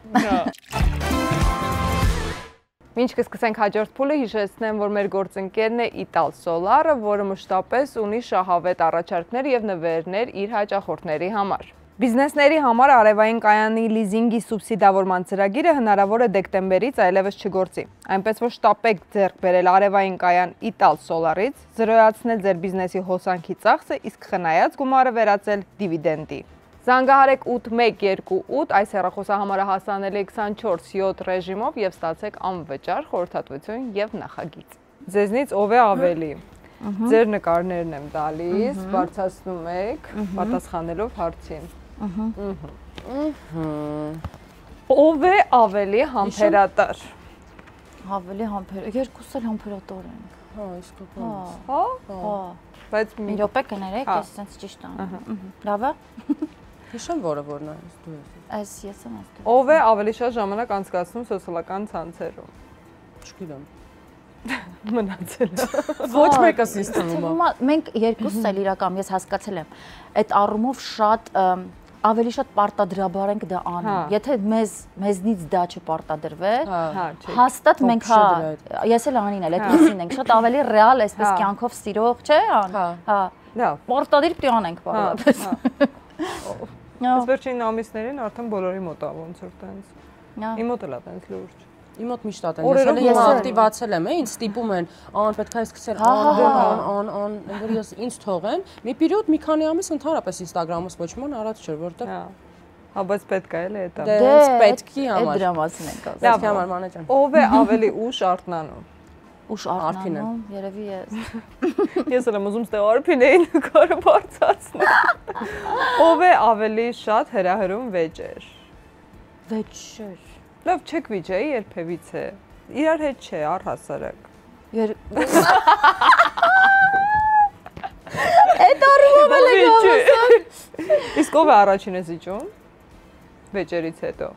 Ինչ կսկսենք հաջորդ փուլը, հիշեցնեմ, որ մեր գործընկերն է Ital Solar-ը, որը մշտապես ունի շահավետ առաջարկներ եւ նվերներ իր հաճախորդների համար։ Բիզնեսների համար արևային կայանի լիզինգի սուբսիդավորման ծրագիրը հնարավոր է դեկտեմբերից այլևս չգործի։ Այնպես որ շտապեք ձեռք բերել արևային կայան Ital Solar-ից, զրոյացնել ձեր բիզնեսի հոսանքի ծախսը, իսկ խնայած գումարը վերածել դիվիդենդի։ Զանգահարեք 8128 այս հեռախոսահամարը հասանելի է 24/7 ռեժիմով եւ ստացեք անվճար խորհրդատվություն եւ նախագիծ։ Ձեզնից ով է ավելի։ Ձեր նկարներն եմ տալիս, բարձրացնում եք, պատասխանելով հարցին։ Ով է ավելի համբերատար։ Ավելի համբերատար, երկուսս էլ համբերատար ենք։ Հա, իսկապես։ Հա։ Բայց մի րոպե կներեք, ես sense ճիշտ անեմ։ Լավ է։ Հիշեմ որը որն է, դու ես։ Այս ես եմ ասում։ Ով է ավելի շատ ժամանակ անցկացնում սոցիալական ցանցերում։ Չգիտեմ։ Մնացել է։ Ոչ մեկս ինձ թվում է։ Մենք երկուսս էլ իրական ես հասկացել եմ։ Այդ առումով շատ ավելի շատ պարտադրաբար ենք դա անում։ Եթե մեզնից դա չպարտադրվեր, հաստատ մենք հա, ես էլ անին էլ այդպեսին ենք, շատ ավելի ռեալ այսպես կյանքով սիրող, չէ՞ ան։ Հա։ Լավ։ Պարտադիր պիտի անենք բառապես։ Այս վերջին ամիսներին արդեն բոլորի մոտ է ոնց որ տենց։ Իմ մոտ էլ է տենց լուրջ։ Իմ մոտ միշտ է տենց։ Ես ակտիվացել եմ, ինձ ստիպում են, ան պետք է սկսել, ան, որ ես ինձ թողեն։ Մի պերիոդ մի քանի ամիս ընդհանրապես Instagram-ից ոչ ման արած չէր, որտեղ հա, բայց պետք է էլի դա։ Դե պետքի համար։ Այդ դրա մասին ենք ասում։ Պետքի համար մանե ջան։ Ով է ավելի ուշ արթնանում։ Ուշ արթնանում, երևի ես։ Ես էլ եմ ուզում ստեղ Արփինեի նկարը բարձրացնել։ Ով է ավելի շատ հրահրում վեճեր։ Վեճեր։ Լավ չեք վիճեի երբևից է։ Իրար հետ չէ, առհասարակ։ Այդ առումով էլ եք ասում։ Իսկ ով է առաջինը զիջում։ Վեճերից հետո։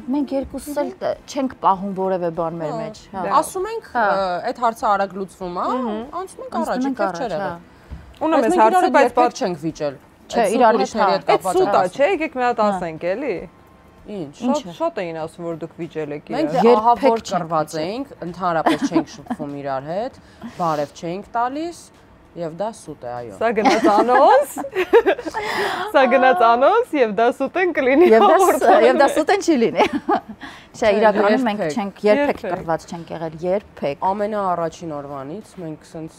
Մենք երկուսս էլ չենք պահում որևէ բան մեր մեջ, հա։ Ասում ենք, այդ հարցը արագ լուծվում է, անցում ենք առաջ, քիչ եղել։ Ունեմ այս հարցը, բայց պետք չենք վիճել։ Չէ, իրար հետ այդ սուտ է, չէ, եկեք մի հատ ասենք, էլի։ Ինչ։ Շատ էին ասում, որ դուք վիճել եք իրար։ Մենք ահա որ կռված էինք, ընդհանրապես չենք շփվում իրար հետ, բարև չենք տալիս, եւ դա սուտ է, այո։ Սա գնաց անոս, եւ դա սուտ են կլինի։ Եվ դա սուտ են չի լինի։ Չէ, իրականում մենք չենք երբեք կռված չենք եղել, երբեք։ Ամենաառաջին օրվանից մենք սենց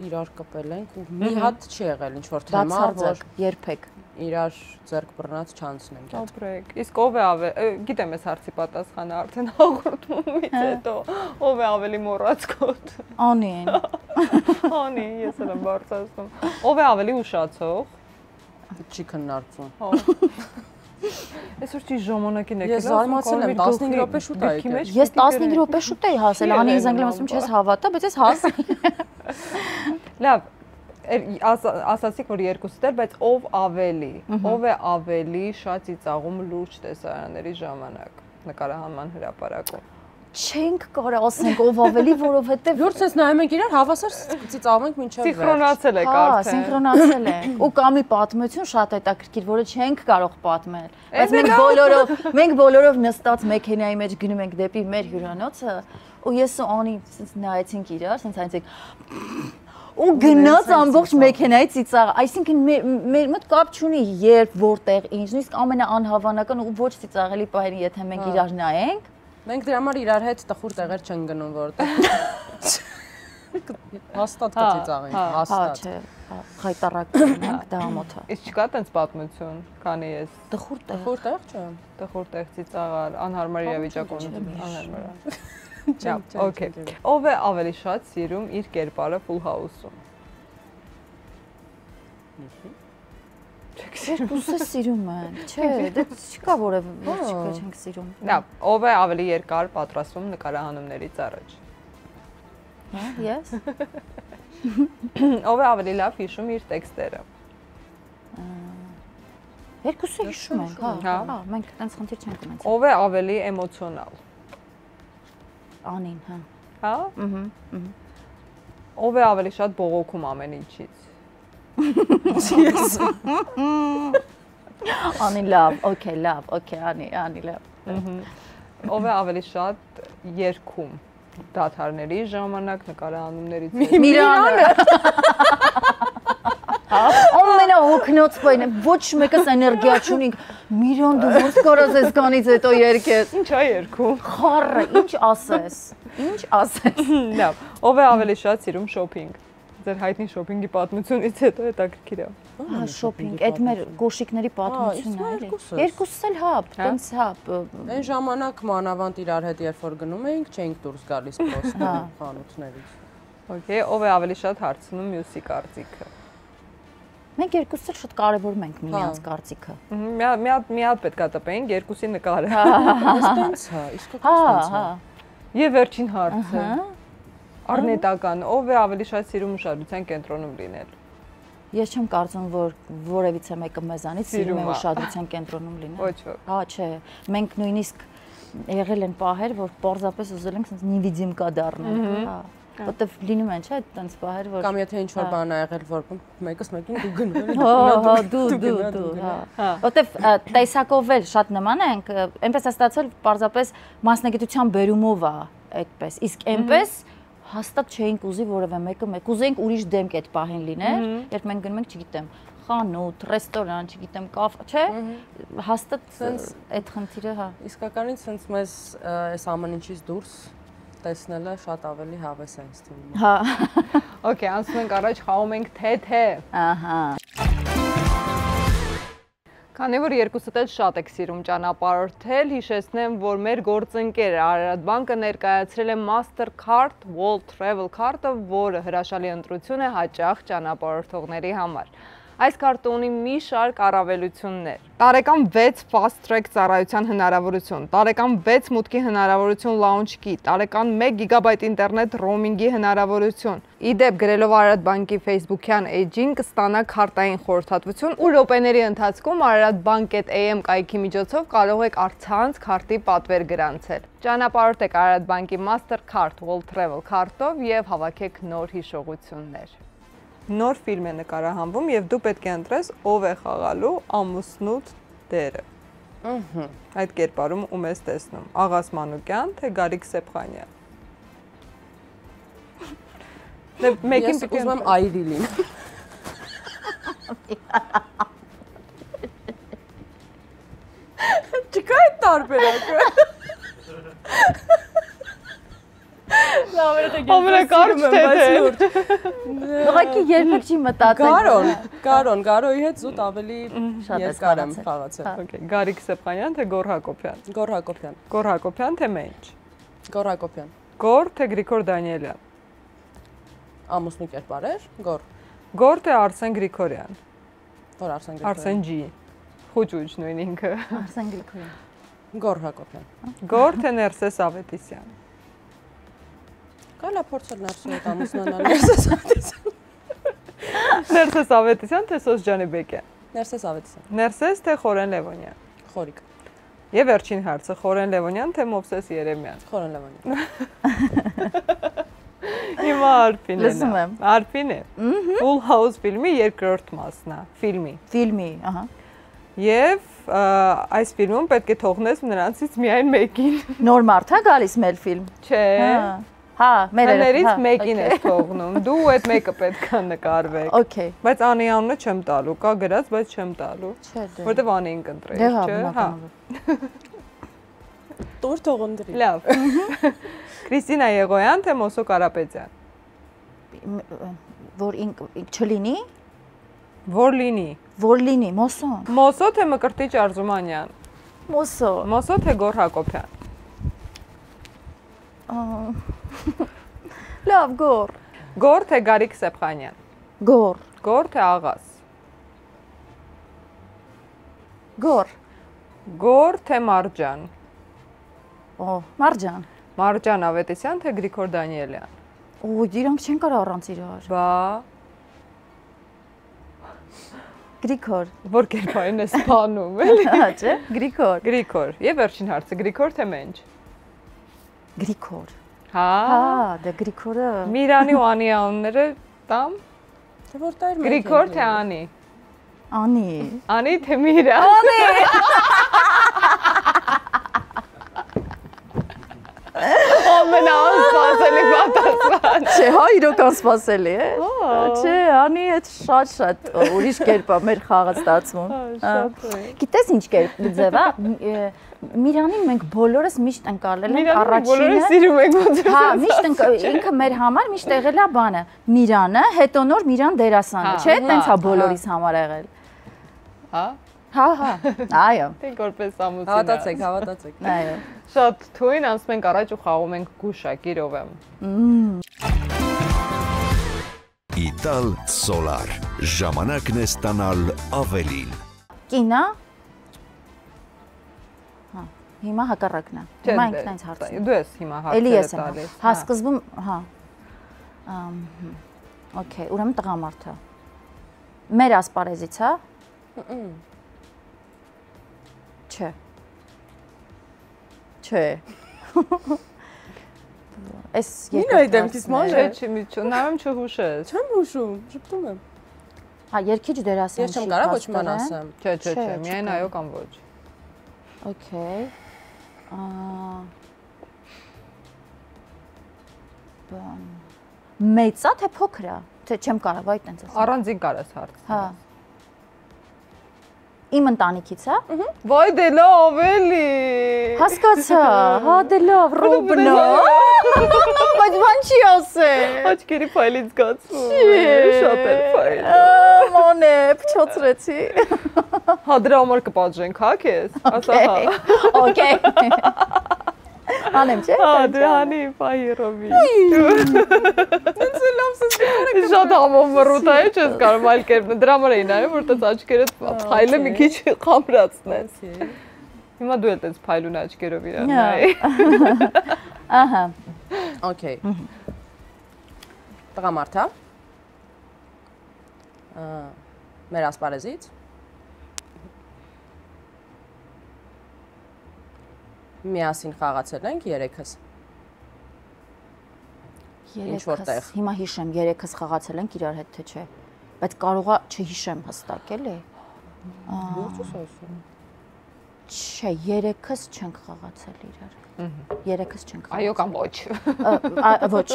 իրար կպել ենք ու մի հատ չի եղել ինչ որ թեմա, որ երբեք իրար ձեռք բռնած չանցնենք այդ։ Ապրեք։ Իսկ ով է ավելի, գիտեմ այս հարցի պատասխանը արդեն հաղորդումից հետո, ով է ավելի մոռացկոտ։ Անին։ Անի, ես էլ եմ բարձրացնում։ Ով է ավելի ուշացող։ Չի քննարկվում։ Այսօր չի ժամանակին եկել։ Ես զարմացել եմ 15 րոպե շուտ է եկել։ Ես 15 րոպե շուտ էի հասել, Անի ինձ անգլիում ասում չես հավատա, բայց ես հասա։ Լավ, ասացիք որ երկուսդ էլ, բայց ով է ավելի շատ ծիծաղում լուրջ տեսարանների ժամանակ նկարահանման հրապարակում։ Չենք կարող ասենք ով ավելի, որովհետև Յուրց ես նայում ենք իրար, հավասար ծիծաղում ենք մինչև վերջ։ Սինխրոնացել եք արդեն։ Հա, սինխրոնացել ենք։ Ու կա մի պատմություն շատ հետաքրքիր, որը չենք կարող պատմել։ Բայց մենք բոլորով նստած մեքենայի մեջ գնում ենք դեպի մեր հյուրանոցը, ու ես ու Անի sense նայեցինք իրար, sense այնցեք ու գնաց ամբողջ մեքենայի ծիծաղ, այսինքն մեր մոտ կապ չունի երբ, որտեղ, ինչ, նույնիսկ ամենաանհավանական ու ոչ ծիծաղելի պահերին, եթե մենք իրար նայենք, մենք դրա համար իրար հետ տխուր տեղեր չենք գնում, որտեղ հաստատ կծիծաղենք, հաստատ։ Չէ, խայտարակ ենք դա մոտ է։ Իսկ չկա տենց պատմություն, քանի ես տխուր տեղ չէ։ տխուր տեղ ծիծաղալ, անհարմար իրավիճակում անհարմար։ Okay. Ով է ավելի շատ սիրում իր կերպարը Full House-ում։ Երկուսը սիրում են։ Չէ, դա չկա որևէ չենք սիրում։ Լավ, ով է ավելի երկար պատրաստվում նկարահանումներից առաջ։ Ես։ Ով է ավելի լավ հիշում իր տեքստերը։ Երկուսը հիշում ենք, հա, մենք տենց խնդիր չենք ունեցել։ Ով է ավելի էմոցիոնալ։ Անին, հա։ Հա։ Ով է ավելի շատ բողոքում ամեն ինչից։ Անի լավ, օքեյ, անի լավ։ Ով է ավելի շատ երգում դադարների ժամանակ նկարահանումներից։ Միրանը։ Ամենա օգնոց բանը, ոչ մեկս էներգիա չունենք։ Միրոն դու ոնց կարաս այսքանից հետո երգես։ Ինչ է երգում։ Խառը, ինչ ասես։ Լավ, ով է ավելի շատ սիրում շոփինգ։ Ձեր հայտնի շոփինգի պատմությունից հետո հետաքրքիր է։ Հա, շոփինգ, այդ մեր գոշիկների պատմությունն է, էլի։ Երկուսս էլ հա, տենց հա։ Այն ժամանակ մանավանդ իրար հետ երբ որ գնում էինք, չէինք դուրս գալիս պոստը խանութներից։ Okay, ով է ավելի շատ հարցնում մյուսի կարծիքը։ Մենք երկուսս էլ շատ կարևորում ենք միմյանց կարծիքը։ Մի հատ պետք է տպենք, երկուսի նկարը։ Այստենց հա, իսկապես հա։ Եվ վերջին հարցը։ Առնետական, ով է ավելի շատ սիրում ուշադրության կենտրոնում լինել։ Ես չեմ կարծում, որ որևիցե մեկը մեզանից սիրում է ուշադրության կենտրոնում լինել։ Ոչ ոք։ Հա, չէ։ Մենք նույնիսկ եղել են պահեր, որ պարզապես ուզել ենք sense նիվիդիմկա դառնալ, հա։ Որտեվ լինում են, չէ, այդպես պահեր, որ կամ եթե ինչ-որ բան ա եղել, որ մեկս մեկին դու գնում ես։ Հա, դու, հա։ Որտեվ տեսակով էլ շատ նման ենք, այնպես է ստացել պարզապես մասնագիտության բերումով է այդպես։ Իսկ այնպես հաստատ չէինք ուզի որևէ մեկը կուզեինք ուրիշ դեմք այդ պահին լիներ, երբ մենք գնում ենք, չգիտեմ, խանութ, ռեստորան, չգիտեմ, կաֆե, չէ՞։ Հաստատ այդ խնդիրը, հա։ Իսկականից sense մեզ այս ամեն ինչից դուրս տեսնելը շատ ավելի հավես է ինձ թվում։ Հա։ Okay, անցնում ենք առաջ, խաղում ենք թե։ Ահա։ Քանի որ երկուսդ էլ շատ եք սիրում ճանապարհորդել, հիշեցնեմ, որ մեր գործընկեր Արարատ բանկը ներկայացրել է Mastercard World Travel Card-ը, որը հրաշալի ընտրություն է հաճախ ճանապարհորդողների համար։ Այս քարտը ունի մի շարք առավելություններ։ Տարեկան 6 fast track ծառայության հնարավորություն, տարեկան 6 մուտքի հնարավորություն launch key, տարեկան 1 GB ինտերնետ roaming-ի հնարավորություն։ Իդեպ գրելով Արարատ բանկի Facebook-յան էջին կստանաք քարտային խորհրդատվություն ու րոպեների ընթացքում araratbank.am կայքի միջոցով կարող եք առցանց քարտի պատվեր գրանցել։ Ճանապարհորդեք Արարատ բանկի Mastercard World Travel Card-ով եւ հավաքեք նոր հիշողություններ։ Նոր ֆիլմ է նկարահանվում եւ դու պետք է ընտրես ով է խաղալու ամուսնուդ դերը։ Այդ կերպարում ում ես տեսնում։ Աղաս Մանուկյան, թե Գարիկ Սեփխանյան։ Դե մեկին պիտի ուզում եմ Այրիլին։ Չկա այդ տարբերակը։ Ամենակարճ թե։ Ուղղակի երբեք չի մտածել։ Գարոյի հետ զուտ ավելի երկար եմ խաղացել։ Okay, Գարիկ Սեփխանյան, թե Գոր Հակոբյան։ Գոր Հակոբյան։ Գոր Հակոբյան, թե Մենջ։ Գոր Հակոբյան։ Գոր, թե Գրիգոր Դանիելյան։ Ամուսնու կերպարեր, Գոր։ Գոր, թե Արսեն Գրիգորյան։ Որ Արսեն Գրիգորյան։ Արսեն Ջի։ Խուճուճ նույն ինքը։ Արսեն Գրիգորյան։ Գոր Հակոբյան։ Գոր, թե Ներսես Ավետիսյան։ Կարելի է փորձել Ներսեսի հետ ամուսնանալ Ներսես Ավետիսյան։ Ներսես Ավետիսյան, թե Սոս Ջանիբեկյան։ Ներսես Ավետիսյան։ Ներսես, թե Խորեն Լևոնյան։ Խորիկ։ Եվ վերջին հարցը Խորեն Լևոնյան, թե Մովսես Երեմյան։ Խորեն Լևոնյան։ Հիմա Արփին է։ Լսում եմ։ Արփին է։ Full House ֆիլմի երկրորդ մասն է, ֆիլմի, ահա։ Եվ այս ֆիլմում պետք է թողնես նրանցից միայն մեկին։ Նոր մարդ է գալիս մեր ֆիլմ։ Չէ։ Հա, մերերից մեկին ես թողնում։ Դու այդ մեկը պետք է նկարվեք։ Okay։ Բայց Անի անունը չեմ տալու, կա գրած, բայց չեմ տալու։ Չէ, դե։ Որտեվ Անին կընտրեի, չէ՞։ Հա։ Տոր թողոնդրի։ Լավ։ Քրիստինա Եղոյան, թե Մոսո Կարապետյան։ Որ չլինի։ Որ լինի։ Որ լինի, Մոսոն։ Մոսո, թե Մկրտիչ Արզումանյան։ Մոսո։ Մոսո, թե Գոր Հակոբյան։ Լավ, Գոր։ Գոր, թե Գարիկ Սեփխանյան։ Գոր։ Գոր, թե Աղաս։ Գոր։ Գոր, թե Մարջան։ Մարջան։ Մարջան Ավետիսյան, թե Գրիգոր Դանիելյան։ Ու իրանք չեն կարող առանց իրար։ Բա Գրիգոր։ որ կերպարին է սփանում, էլի։ Հա, չէ։ Գրիգոր։ Գրիգոր։ Եվ վերջին հարցը Գրիգոր թե Մենջ։ Գրիգոր։ Հա։ Հա, դե Գրիգորը։ Միրանի ու Անի անունները տամ։ Թե որտեղ մենք։ Գրիգոր թե Անի։ Անի։ Անի թե Միրան։ Անի։ Ամենաանսպասելի պատասխան։ Չէ, հա իրոքան սпасելի է։ Չէ, Անի հետ շատ ուրիշ կերպ է մեր խաղը ստացվում։ Շատ է։ Գիտես ինչ կերպ ձև է։ Միրանին մենք բոլորս միշտ ընկալել ենք Միրանին բոլորը առաջինը։ սիրում ենք ոնց։ Հա, միշտ ինքը մեր համար միշտ եղել է բանը։ Միրանը, հետո նոր Միրան դերասանը, չէ՞, տենց է բոլորիս համար եղել։ Հա։ Հա, հա։ Այո։ Մենք որպես ամուսին։ Հավատացեք։ Այո։ Շատ թույն անցնում ենք առաջ ու խաղում ենք գուշակ իրով եմ։ Ital Solar ժամանակն է ստանալ ավելին։ Կինա։ Հա, հիմա հակառակն է։ Հիմա ինքն այնց հարցը։ Դու ես հիմա Էլի հարցերը ես եմ։ տալիս։ Հա, սկզբում, հա։ Okay, ուրեմն տղամարդը։ Մեր ասպարեզից, հա։ Չէ։ Չէ։ Էս Նինա դեմքից մոժ է։ Չի մի չունամ չհուշես։ Չեմ հուշում, շփթում եմ։ Հա, երկիչ դերասան։ Ես չեմ կարող ոչ ման ասեմ։ Չէ, միայն այո կամ ոչ։ Okay։ Մեծ է թե փոքր է։ Թե չեմ կարող այ տենց ասեմ։ Առանձին կարես հարց։ Հա։ Իմ ընտանիքից է։ Վայ դե լավ էլի։ Հասկացա, հա դե լավ, Ռոբնո։ Բայց ման չի ասել։ Աչքերի ֆայլից զգացում։ Շատ է ֆայլ։ Մանե, փչոցրեցի։ Հա դրա համար կպատժենք, հա քեզ։ Ասա հա։ Okay։ Անեմ չէ։ Հա դե հանի ֆայրովի։ Շատ համոմռուտ է, չես կարող այլ կերպ։ Դրա համար էի նայում, որ տես աչքերդ ֆայլը մի քիչ խամրացնես։ Հիմա դու էլ տես ֆայլուն աչքերով իրան նայ։ Ահա։ Okay։ Տղամարդա։ Մեր ասպարեզից։ Միասին խաղացել ենք երեքս։ Երեքս։ Հիմա հիշեմ, երեքս խաղացել ենք իրար հետ թե չէ։ Բայց կարողա չհիշեմ հստակ էլի։ Ո՞րս ասում։ Չէ, երեքս չենք խաղացել իրար։ Երեքս չենք խաղացել։ Այո կամ ոչ։ Ոչ։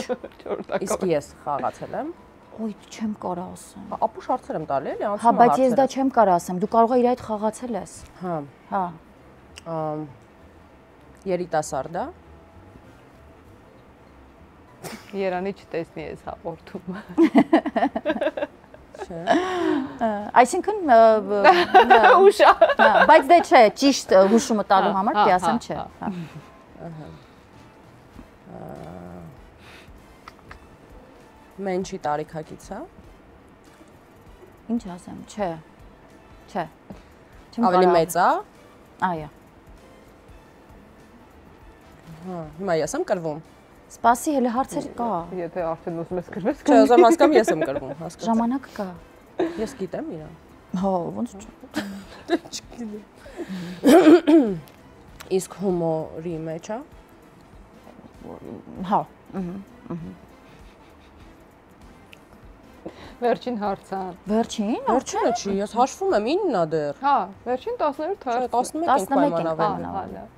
Իսկ ես խաղացել եմ։ Ոյ, չեմ կարող ասեմ։ Ապուշ հարցեր եմ տալի էլի, Հա, բայց ես դա չեմ կարող ասեմ։ Դու կարող ես իր հետ խաղացել ես։ Հա։ Հա։ Երիտասարդա։ Երանի չտեսնի ես հաղորդում։ Չէ։ Այսինքն Ուշա։ բայց դե չէ, ճիշտ հուշումը տալու համար պիտի ասեմ չէ։ Մենչի տարիքակից, հա։ Ինչ ասեմ, չէ։ Չէ։ Ավելի մեծ է։ Այո։ Հա, հիմա ես եմ կրվում։ Սպասի, հələ հարցեր կա։ Եթե արդեն ուզում ես կրվես։ Չէ, ուզում հասկամ ես եմ կրվում, հասկացա։ Ժամանակ կա։ Ես գիտեմ իրան։ Հա, ոնց Չգիտեմ։ Իսկ հումորի մեջ է։ Հա։ Վերջին հարցը։ Վերջին։ Վերջինը չի, ես հաշվում եմ 9-ն է դեռ։ Հա, վերջին 17 հարց։ 11 ենք պայմանավորել։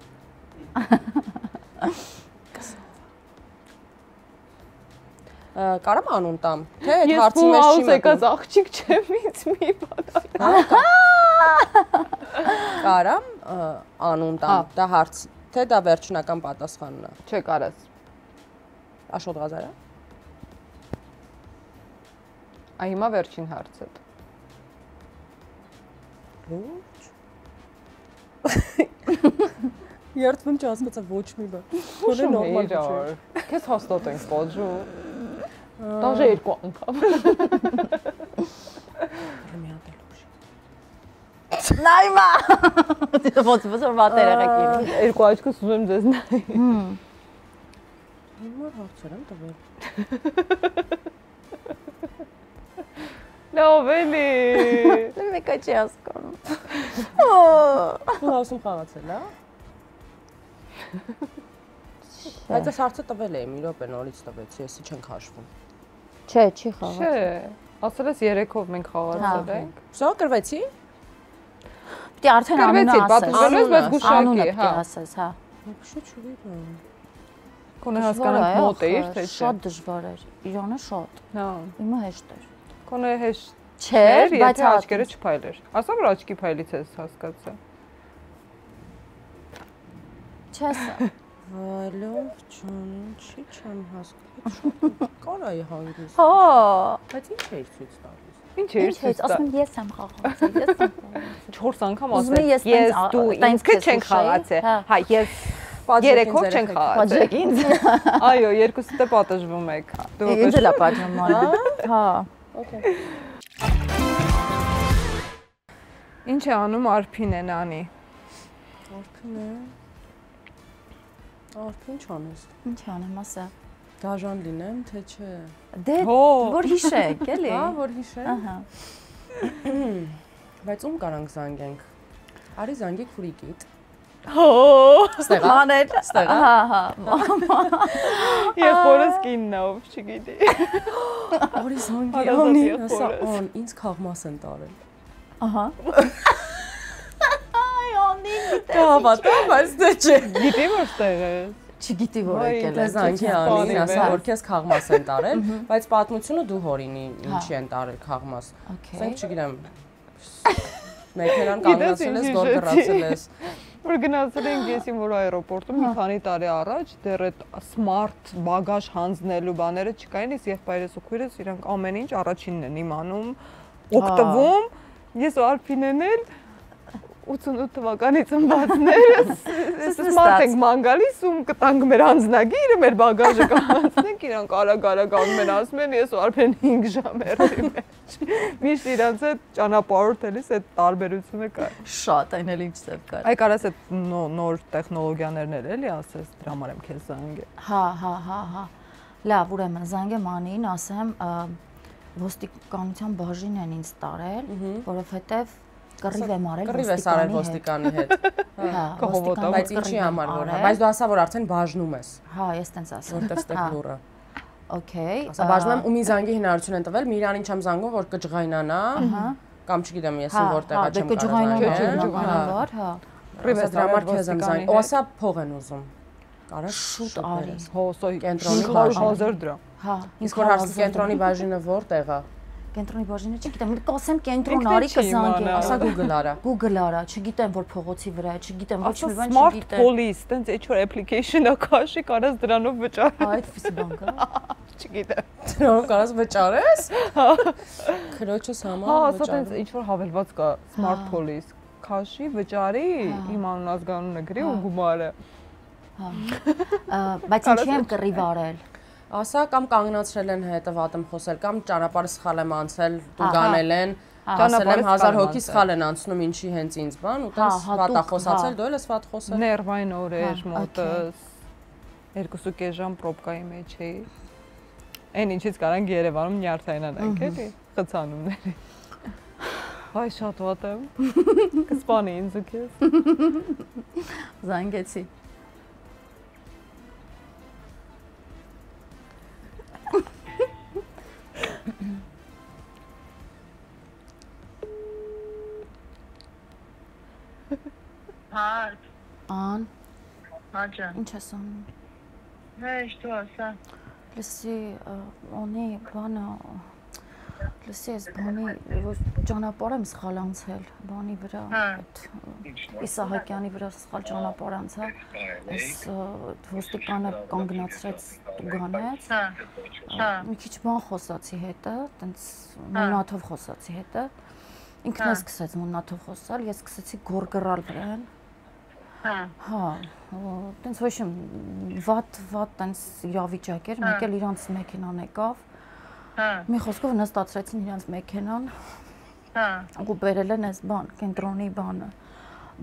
Կարամ անուն տամ, թե այդ հարցի մեջ չի մտնում։ Ես աղջիկ չեմ ինձ մի բան։ Կարամ անուն տամ, դա հարց, թե դա վերջնական պատասխանն է։ Չէ, կարաս։ Աշոտ Ղազարյան։ Այ հիմա վերջին հարցը։ Ոչ։ Երդվում չհասկացա ոչ մի բան։ Թողե նորմալ չէ։ Քեզ հաստատ ենք պատժում։ Դաժե երկու անգամ։ Մի հատ էլ ուշ։ Նայմա։ Ոնց վատեր եղեք։ Երկու աչքս ուզում եմ ձեզ նայել։ Հիմա հարցեր եմ տվել։ Լավ էլի։ Մեկը չի հասկանում։ Ու հասում խաղացել, հա։ Բայց այս հարցը տվել եմ, մի րոպե նորից տվեցի, եսի չենք հաշվում։ Չէ, չի խաղացել։ Չէ, ասել ես 3-ով մենք խաղացել ենք։ Всё, կրվեցի։ Պիտի արդեն անունը ասես։ Բայց գուշակի, Անունը հա։ ասես, հա։ Вообще չգիտեմ։ Կոնե հասկանանք մոտ էիր, թե չէ։ Շատ դժվար էր։ Իրանը շատ։ Հա։ Իմը հեշտ էր։ Կոնե հեշտ Չէ, բայց եթե աչքերը չփայլեր։ Ասա որ աչքի փայլից ես հասկացա։ Չես։ Վալով չի չեմ հասկանում։ Կարայի հանգիստ։ Հա։ Բայց ինչ էի ցույց տալիս։ Ինչ էր Ինչ հետ, ասում եմ ես եմ խաղացել, ես եմ խաղացել։ 4 անգամ Ուզում եմ ասել։ ես Դու ինքը չենք խաղացել։ Հա, ես 3-ով չենք խաղացել։ Պատժեք ինձ։ Այո, երկուսը դե պատժվում եք։ Դու Ինձ էլ է պատժում ալի։ Հա։ Okay։ Ինչ է անում Արփինեն անի։ Արփին չանես։ Ինչ անեմ, ասա։ Դաժան լինեմ, թե չէ։ Դե որ հիշեք, էլի։ Հա, որ հիշեմ։ Ահա։ Բայց ում կարանք զանգենք։ Արի զանգեք Ֆրիկիտ։ Հո։ Ստեղա։ Մաներ։ Ստեղա։ Հա, հա։ Եղբորս կինն է, ով չգիտի։ Արի զանգի Հարազատ անի, եղբորս։ ասա ան, ինձ քաղմաս են տարել։ Ահա։ Այ անի գիտես։ Հավատամ, բայց դե չէ։ Գիտի որտեղ ես։ Չգիտի որ եկել Դե է։ զանգի անին, ասա որ քեզ քաղմաս են տարել, բայց պատմությունը դու հորինի Հա։ ինչի են տարել քաղմաս։ Okay։ Ասենք չգիտեմ։ Մեքենան կանգնացել ես, որ գրացել ես։ Որ գնացել ենք ես իմ որ аэроպորտում մի քանի տարի առաջ, դեռ այդ smart բագաժ հանձնելու բաները չկային, ես եղբայրս ու քույրս իրանք ամեն ինչ առաջինն են իմանում, օգտվում, ես ու Արփինեն էլ 88 թվականի ծնվածներս, ես smart ենք ման գալիս ու կտանք մեր անձնագիրը, մեր բագաժը կանցնենք, իրանք արագ անում են, ասում են ես ու Արփինեն 5 ժամ հեռի մեջ։ Միշտ իրանց հետ ճանապարհորդելիս այդ տարբերությունը կա։ Շատ այն էլ ինչ ծև կար։ Այ կարաս այդ նոր տեխնոլոգիաներն էլի ասես, դրա համար եմ քեզ զանգել։ Հա։ Լավ, ուրեմն զանգեմ անին, ասեմ ոստիկանության բաժին են ինձ տարել, որովհետև կռիվ եմ արել Կռիվ ես արել ոստիկանի հետ։ Հա, Բայց ինչի համար որ։ Բայց դու ասա որ արդեն բաժնում ես։ Հա, ես տենց ասեմ։ Որտեղ ստեղ լուրը։ Okay։ Ասա բաժնում եմ ու մի զանգի հնարություն են տվել, մի իրանին չեմ զանգում որ կջղայնանա։ Կամ չգիտեմ ես որտեղա չեմ կարող։ Հա։ Կռիվ ես դրա համար քեզ եմ զանգում։ Ու ասա փող են ուզում։ Կարա Շուտ արի։ Հոսո կենտրոնի 500,000 դրամ։ Հա, Իսկ որ հարցի կենտրոնի բաժինը որտեղ է։ Կենտրոնի բաժինը չգիտեմ, կասեմ կենտրոն արի կզանգեմ։ Ասա Google արա։ Google արա, չգիտեմ որ փողոցի վրա է, չգիտեմ ոչ մի բան Smart չգիտեմ։ Police, տենց ինչ-որ application-ը քաշի, կարաս դրանով վճարել։ Այդպես բան կա։ Չգիտեմ։ Դրանով կարաս վճարես։ Քրոջս համար Հա, ասա տենց ինչ-որ հավելված կա Smart Police։ Քաշի, վճարի, իմ անուն ազգանունը գրի ու գումարը։ Հա։ Բայց ինչի եմ կռիվ արել։ Ասա կամ կանգնացրել են հետը վատ եմ խոսել կամ ճանապարհը սխալ եմ անցել, դուգանել են, ասել եմ 1000 հոգի սխալ են անցնում ինչի հենց ինձ բան ու տես վատ է խոսացել, դու էլ ես վատ խոսել։ Ներվային օրեր մոտս 2.5 ժամ պրոբկայի մեջ էի։ Այն ինչից կարանք Երևանում նյարդայնանանք, էլի, խցանումների։ Այ շատ վատ եմ։ Կսպանի ինձ ու քեզ։ Զանգեցի։ Ան։ Աջան։ Ինչ ես անում։ Հեշ դու ասա։ Լսի, ունի բանը, լսի ես բանի, որ ճանապարհ եմ սխալ անցել, բանի վրա, այդ Իսահակյանի վրա սխալ ճանապարհ անցա, այս ոստիկանը կանգնացրեց տուգանեց, մի քիչ բան խոսացի հետը, տենց մունաթով խոսացի հետը, ինքն է սկսեց մունաթով խոսալ, ես սկսեցի գորգռալ վրան, հա, տենց ոչ եմ վատ տենց իրավիճակ էր, մեկ էլ իրանց մեքենան եկավ, մի խոսքով նստացրեցին իրանց մեքենան, ու բերել են այս բան, կենտրոնի բանը,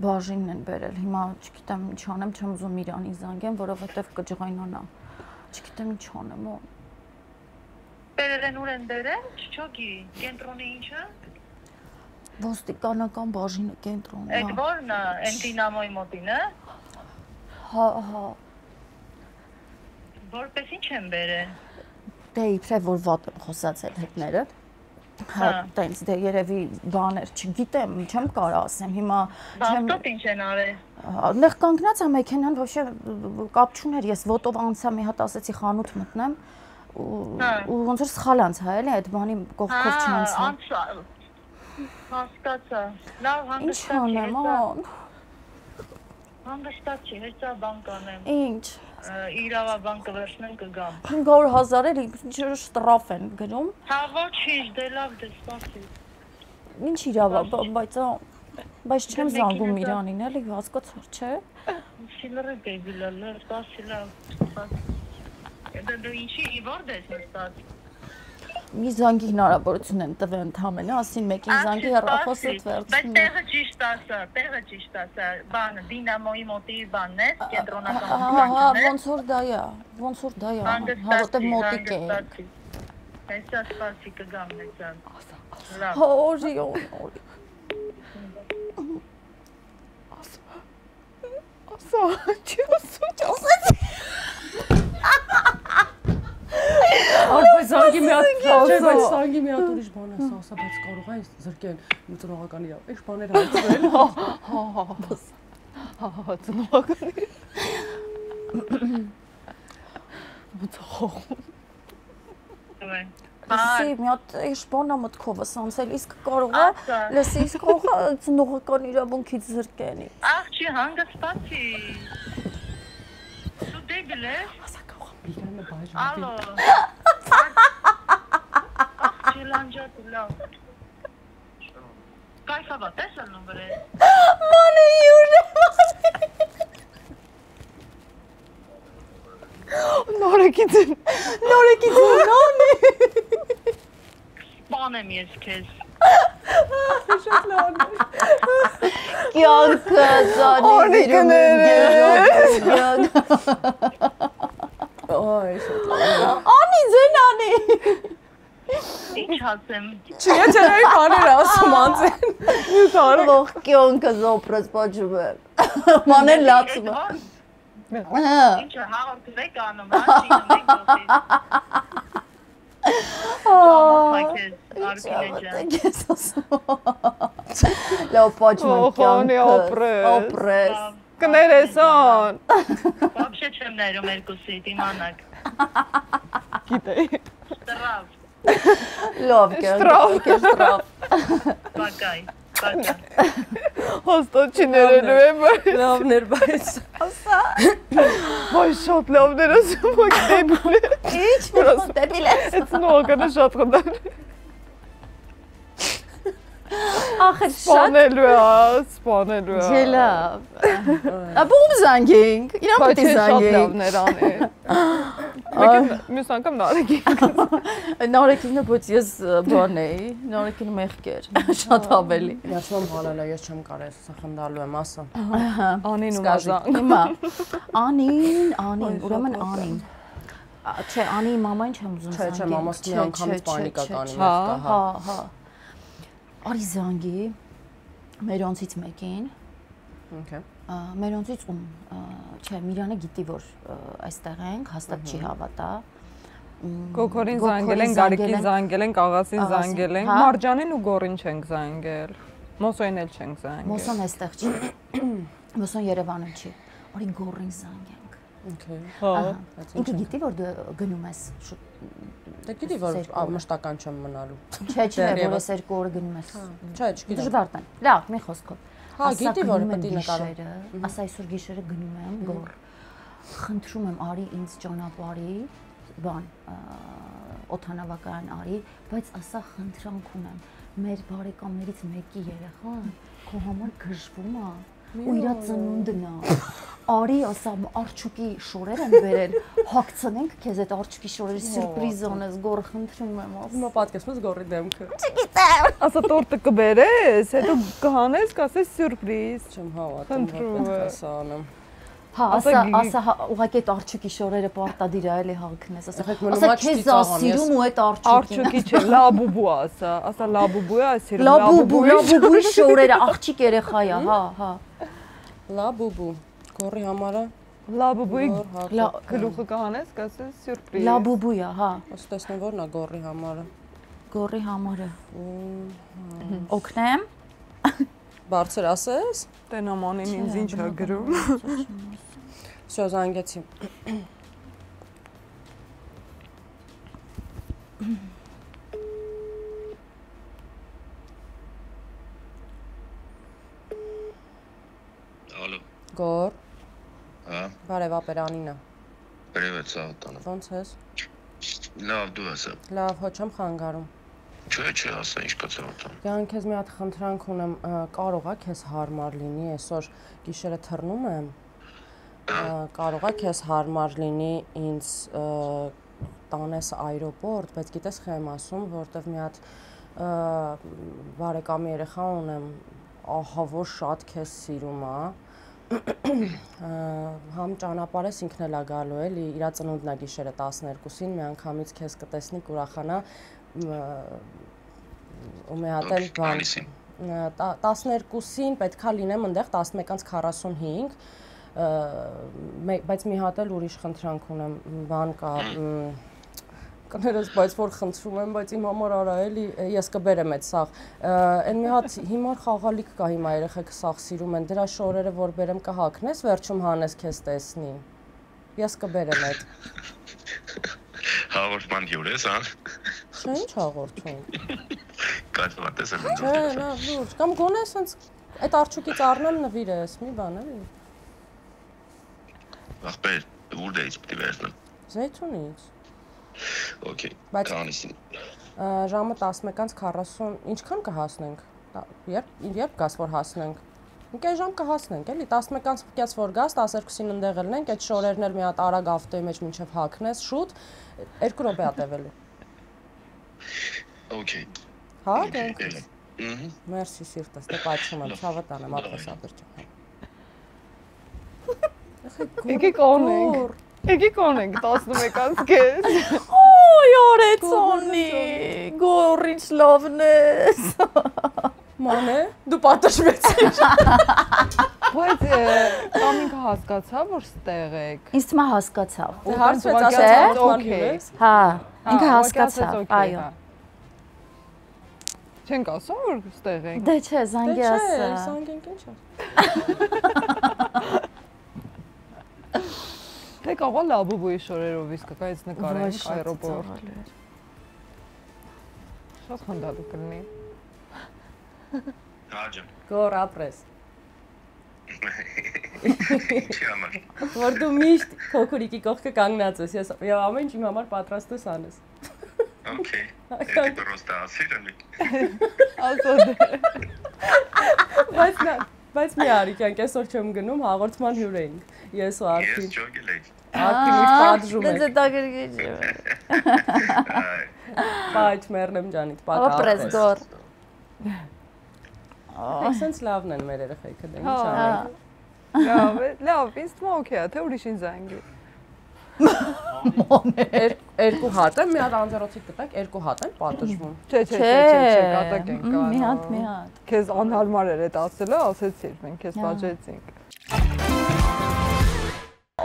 բաժինն են բերել, հիմա չգիտեմ ինչ անեմ, չեմ ուզում Իրանին զանգեմ, որովհետև կջղայնանա, չգիտեմ ինչ անեմ, բերել են ուր են բերել, չչոքի, կենտրոնի ինչը։ Ոստիկանական բաժինը կենտրոնն է։ Այդ որն է, այն դինամոյի մոտին է։ Հա։ Որպես ինչ են բերել։ Դե իբրև որ վատ եմ խոսացել հետները։ Հա, տենց դե երևի բաներ, չգիտեմ, չեմ կարող ասեմ, հիմա չեմ։ Բաստոտ ինչ են արել։ Նեղ կանգնած է մեքենան, ոչե կապ չուներ, ես ոտով անցա մի հատ ասեցի խանութ մտնեմ ու ոնց որ սխալ անցա, էլի այդ բանի կողքով չանցա։ Անցա։ Հասկացա։ Լավ հանգստացի։ Ինչ անեմ, Հանգստացի, հեսա բան կանեմ։ Ինչ։ Իրավաբան կվերցնեմ կգամ։ 500,000 էլ շտրաֆ են գրում։ Հա ոչինչ, դե լավ դե սպասի։ Ինչ իրավաբան, բայց չեմ զանգում Իրանին, էլի հասկացար, չէ։ Սիլրը գեգիլալ, սպասի լավ։ Դե ինչի որդ ես նստած։ Մի զանգի հնարավորություն են տվել ընդհանրապես, ասին մեկին զանգի հեռախոսը վերցնում։ Բայց տեղը ճիշտ ասա, բանը դինամոյի մոտի բանն է, կենտրոնական Հա, ոնց որ դա է, հա, որտեղ մոտիկ է։ Հեսա սպասի կգամ մեծան։ Լավ։ Հա, օրի։ Ասա, չի ասեցի։ Բայց զանգի մի հատ ուրիշ բան ասա, բայց կարող է զրկել ծնողական իրավ։ Ինչ բաներ հայցրել։ Հա, ծնողական։ Ոնց խոխում։ Լսի, մի հատ ինչ բան է մտքովս անցել, իսկ կարող է, լսի, իսկ կարող է ծնողական իրավունքից զրկել։ Աղջի հանգստացի։ Դու դեգել ես։ Ասա կարող է բիգանը բայժ։ Ալո։ Աղջի լանջատ լավ։ Կայֆավա, տեսել նոմբր է։ Մանե յուրը։ Նորեկիցին, նանի։ Սպանեմ ես քեզ։ Շատ լավ։ Կյանքը զանի Օրնիկները։ Այ շատ լավ։ Անի ձենանի։ Ինչ ասեմ։ Չի, չերայ բաներ ասում անցեն։ Ող կյանքը զոպրս պաճում է։ Մանեն լացում է։ Ինչը հաղորդվեք անում, հաշինում ենք գոտի։ Ես ասում։ Լավ պաճում եմ կյանքը։ Օպրես։ Կներեսան։ Вообще չեմ ներում երկուսիդ, իմանաք։ Գիտեի։ Ստրավ, Լավ կյանքը, շտրաֆ։ բակայ, բակայ։ Հոստոտ չի ներելու եմ։ Լավներ, բայց Բայց շատ լավներ ասում, ոք դեպիլ է։ Ինչ դեպիլ ես։ Այդ նողականը շատ խնդար։ Ախր շատ Սպանելու է։ Չէ լավ։ Աբում զանգենք, իրան պետք է Բայց շատ զանգենք։ լավներ անեն։ Մեկը մյուս անգամ նարեկին։ Նարեկինը ոչ ես բան էի, նարեկինը մեղքեր, շատ ավելի։ Միացում հալալա, ես չեմ կարել, սա խնդալու եմ, ասա։ Անին ու Սկաժի։ մազան։ Հիմա Անին, ուրեմն Անին։ Չէ, Անի մաման չեմ ուզում Չէ, զանգել։ մամաս մի անգամից պանիկա կանի Հա, մեղքա, հա։ հա։ Արի զանգի մերոնցից մեկին։ Okay։ Մերոնցից ում, չէ, Միրանը գիտի, որ այստեղ ենք, հաստատ չի հավատա։ Կոկորին զանգել են, Գարիկին զանգել են, Աղասին զանգել են, Մարջանին ու Գորին չենք զանգել։ Մոսոյին էլ չենք զանգել։ Մոսոն այստեղ չի։ Մոսոն Երևանում չի։ Արի Գորին զանգենք։ Okay։ Հա։ Ինքը գիտի, որ դու գնում ես շուտ։ Դե գիտի, որ մշտական չեմ մնալու։ Չէ, որ ես 2 օր գնում ես։ Չէ, չգիտեմ։ Դժվարն է։ Լավ, մի խոսքով։ Հա, գիտի, որ պետք է նկարել։ Ասա այսօր գիշերը գնում եմ Գոր։ Խնդրում եմ արի ինձ ճանապարհի, բան, օթանավական արի, բայց ասա խնդրանք ունեմ։ Մեր բարեկամներից մեկի երեխան քո համար գժվում է ու իր ծնունդն է։ Արի, ասա, արջուկի շորեր են բերել, հագցնենք քեզ այդ արջուկի շորերի սյուրպրիզ անես, Գոր, խնդրում եմ, ասա։ Հիմա պատկերացնես Գորի դեմքը։ Չգիտեմ։ Ասա տորտը կբերես, հետո կհանես, կասես սյուրպրիզ։ Չեմ հավատում, որ պետք է սա անեմ։ Հա, ասա ուղղակի այդ արջուկի շորերը պարտադիր է էլի հագնես, ասա քեզ ասիրում ու այդ արջուկի չէ, լաբուբու ասա լաբուբու է, ասիրում լաբուբուի շորերը աղջիկ երեխա է, հա։ Լաբուբու, գորի համարը լաբուբուի գլուխը կանես, կասես սյուրպրիզ։ Լաբուբու է, հա։ Ոստ տեսնեմ որն է գորի համարը։ Գորի համարը։ Օգնեմ։ Բարձր ասես։ Տենամանին ինձ ինչ է գրում։ Всё, զանգեցի։ Ալո։ Գոր։ Հա։ Բարև, ապերանինը։ Привет, Սաղատանը։ Ոնց ես։ Լավ, դու ասա։ Լավ, հո չեմ խանգարում։ Չէ, ասա, ինչ կա Սաղատան։ Յան քեզ մի հատ խնդրանք ունեմ, կարող է քեզ հարմար լինի, այսօր գիշերը թռնում եմ։ Կարող է քեզ հարմար լինի ինձ տանես այրոպորտ, բայց գիտես խեմ ասում, որտեվ մի հատ բարեկամի երեխա ունեմ, ահա որ շատ քեզ սիրում է։ Համ ճանապարհես ինքն էլ է գալու էլի, իր ծնունդն է գիշերը 12-ին, մի անգամից քեզ կտեսնի, կուրախանա ու մի հատ էլ բան 12-ին պետքա լինեմ այնտեղ 11:45, բայց մի հատ էլ ուրիշ խնդրանք ունեմ, բան կա կներես, բայց որ խնդրում եմ, բայց իմ համար արա էլի, ես կբերեմ այդ սաղ, այն մի հատ հիմար խաղալիք կա հիմա երեխեք սաղ սիրում են, դրա շորերը որ բերեմ կհագնես, վերջում հանես քեզ տեսնի, ես կբերեմ այդ։ Հաղորդման հյուր ես, հա։ Չէ, ինչ հաղորդում։ Կատվատես եմ։ Չէ, լավ, լուրջ, կամ գոնե սենց այդ արջուկից առնեմ նվիրես, մի բան էլի։ Ախպեր, ուր դեից պիտի վերցնեմ։ Զեյթունից։ Okay, Քանիսին։ Ժամը 11:40, ինչքան կհասնենք։ Երբ գաս որ հասնենք։ Մի կես ժամ կհասնենք, էլի 11:50 որ գաս, 12-ին ընդեղ ելնենք, այդ շորերն էլ մի հատ արագ ավտոյի մեջ մինչև հագնես, շուտ 2 րոպե է տևելու։ Okay։ Հա, գնանք։ Մերսի սիրտս, դե պատշում եմ, ցավը տանեմ, ապրես ապրճ։ Եկեք կոնենք։ Եկեք կոնենք 11-ից կես։ Ոյ, օրեցոնի, գորից լավնես։ Մանե, դու պատժվեցիր։ Բայց կամինքը հասկացա, որ ստեղ եք։ Ինձ թվում է հասկացավ։ Հարցվեց, ասաց, օքեյ։ Հա, ինքը հասկացավ, այո։ Չենք ասում, որ ստեղ եք։ Դե չէ, զանգի ասա։ Դե չէ, զանգենք ինչ է։ Թե կարող լաբուբուի շորերով իսկ կայից նկարենք այրոպորտ։ Շատ խնդալու կլինի։ Հաջա։ Գոր ապրես։ Ինչի համար։ Որ դու միշտ քոքորիկի կողքը կանգնած ես, ես ամեն ինչ իմ համար պատրաստ ես անես։ Okay։ Էդի պրոստա ասիրանի։ Ասոդ։ Բայց մի արիքանք, այսօր չեմ գնում, հաղորդման հյուր էինք։ Ես ու Արփին։ Ես ջոգել էի։ Արփին իր պատժում է։ Դե դագերգիջ։ Բայց մեռնեմ ջանիդ, պատահ։ Ապրես գոր։ Այսպես լավն են մեր երեխեքը, դե ինչ անենք։ Լավ, ինձ թվում է օքեյ է, թե ուրիշին զանգի։ Երկու հատ եմ, մի հատ անձեռոցիկ տտակ, երկու հատ են պատժվում։ Չէ, կատակ ենք կանա։ Մի հատ։ Քեզ անհարմար էր այդ ասելը, ասեցիր, մենք քեզ պատժեցինք։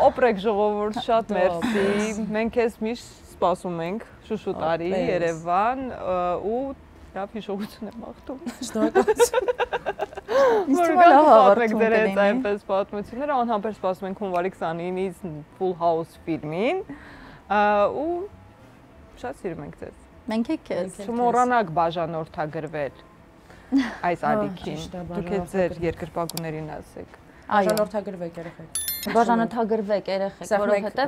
Օպրեք ժողովուրդ, շատ մերսի։ Մենք քեզ միշտ սպասում ենք Շուշու տարի Երևան ու լավ հիշողություն եմ աղթում։ Շնորհակալություն։ Պատմեք դեր այդ այնպես պատմությունները, անհամբեր սպասում ենք հունվարի 29-ից Full House ֆիլմին ու շատ սիրում ենք ձեզ։ Մենք եք քեզ։ Չմոռանաք բաժանորդագրվել այս ալիքին։ Դուք ձեր երկրպագուներին ասեք։ Բաժանորդագրվեք երեխեք։ Բաժանորդագրվեք երեխեք, որովհետև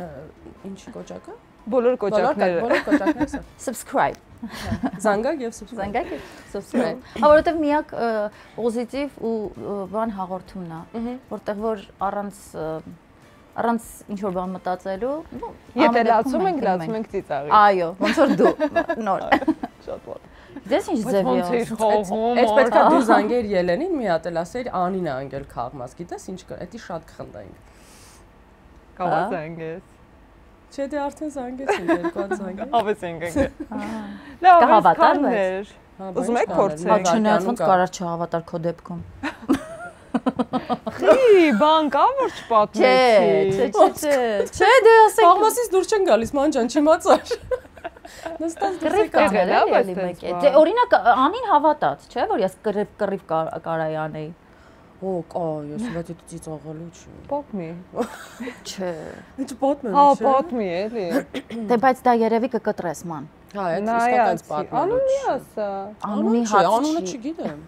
ինչի կոճակը։ Բոլոր կոճակները։ Բոլոր կոճակները։ subscribe։ Զանգակ եւ subscribe։ Զանգակ եւ subscribe։ Հա, որովհետև միակ պոզիտիվ ու բան հաղորդումն է, որտեղ որ առանց ինչ որ բան մտածելու, եթե լացում ենք ծիծաղի։ Այո, ոնց որ դու նոր։ Շատ լավ։ Դες ինչ ձևի է։ Այդ պետքա դու զանգեր Ելենին մի հատ էլ ասեիր Անին է անգել քաղմաս, գիտես ինչ կա, էդի շատ կխնդայինք։ Կարող զանգես։ Չէ, դե արդեն զանգեցին, երկու զանգել։ Հավես ենք ընկել։ Լավ, կհավատար, բայց ուզում եք փորձել։ Չնայած ոնց կարա չհավատար քո դեպքում։ Խի, բան կա որ չպատմեցի։ Չէ, դե ասեք։ Սաղմասից դուրս չեն գալիս, մանջան, չիմացար։ Նստած կռիվ կանել էլի մեկ է։ Դե օրինակ Անին հավատաց, չէ՞ որ ես կռիվ կարայի անեի։ Օ, կա, ես բայց դա ծիծաղալու չի։ Պատմի։ Չէ։ Ինչ պատմեմ, Հա, պատմի էլի։ Դե բայց դա երևի կկտրես ման։ Հա, այդ իսկական պատմեմ։ Անունի ասա։ Անունի Չէ, հարց անունը չի։ չգիտեմ։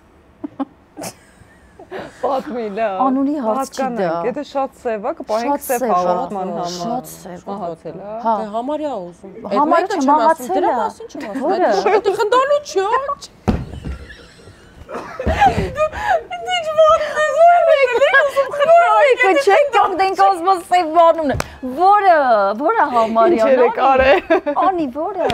Պատմի լավ։ Անունի հարց չի դա։ Եթե շատ սև է, կպահենք սև հաղորդման համար։ Շատ սև։ Մահացել է։ Հա։ Դե համարյա ուզում։ Համարյա չմահացել է։ Դրա մասին չեմ ասում։ Որը։ Դա խնդալու չի, հա։ Չեք կողդենք ոսմոս սև բանումն։ Որը համարյան։ Ինչեր է կարե։ Անի, որը։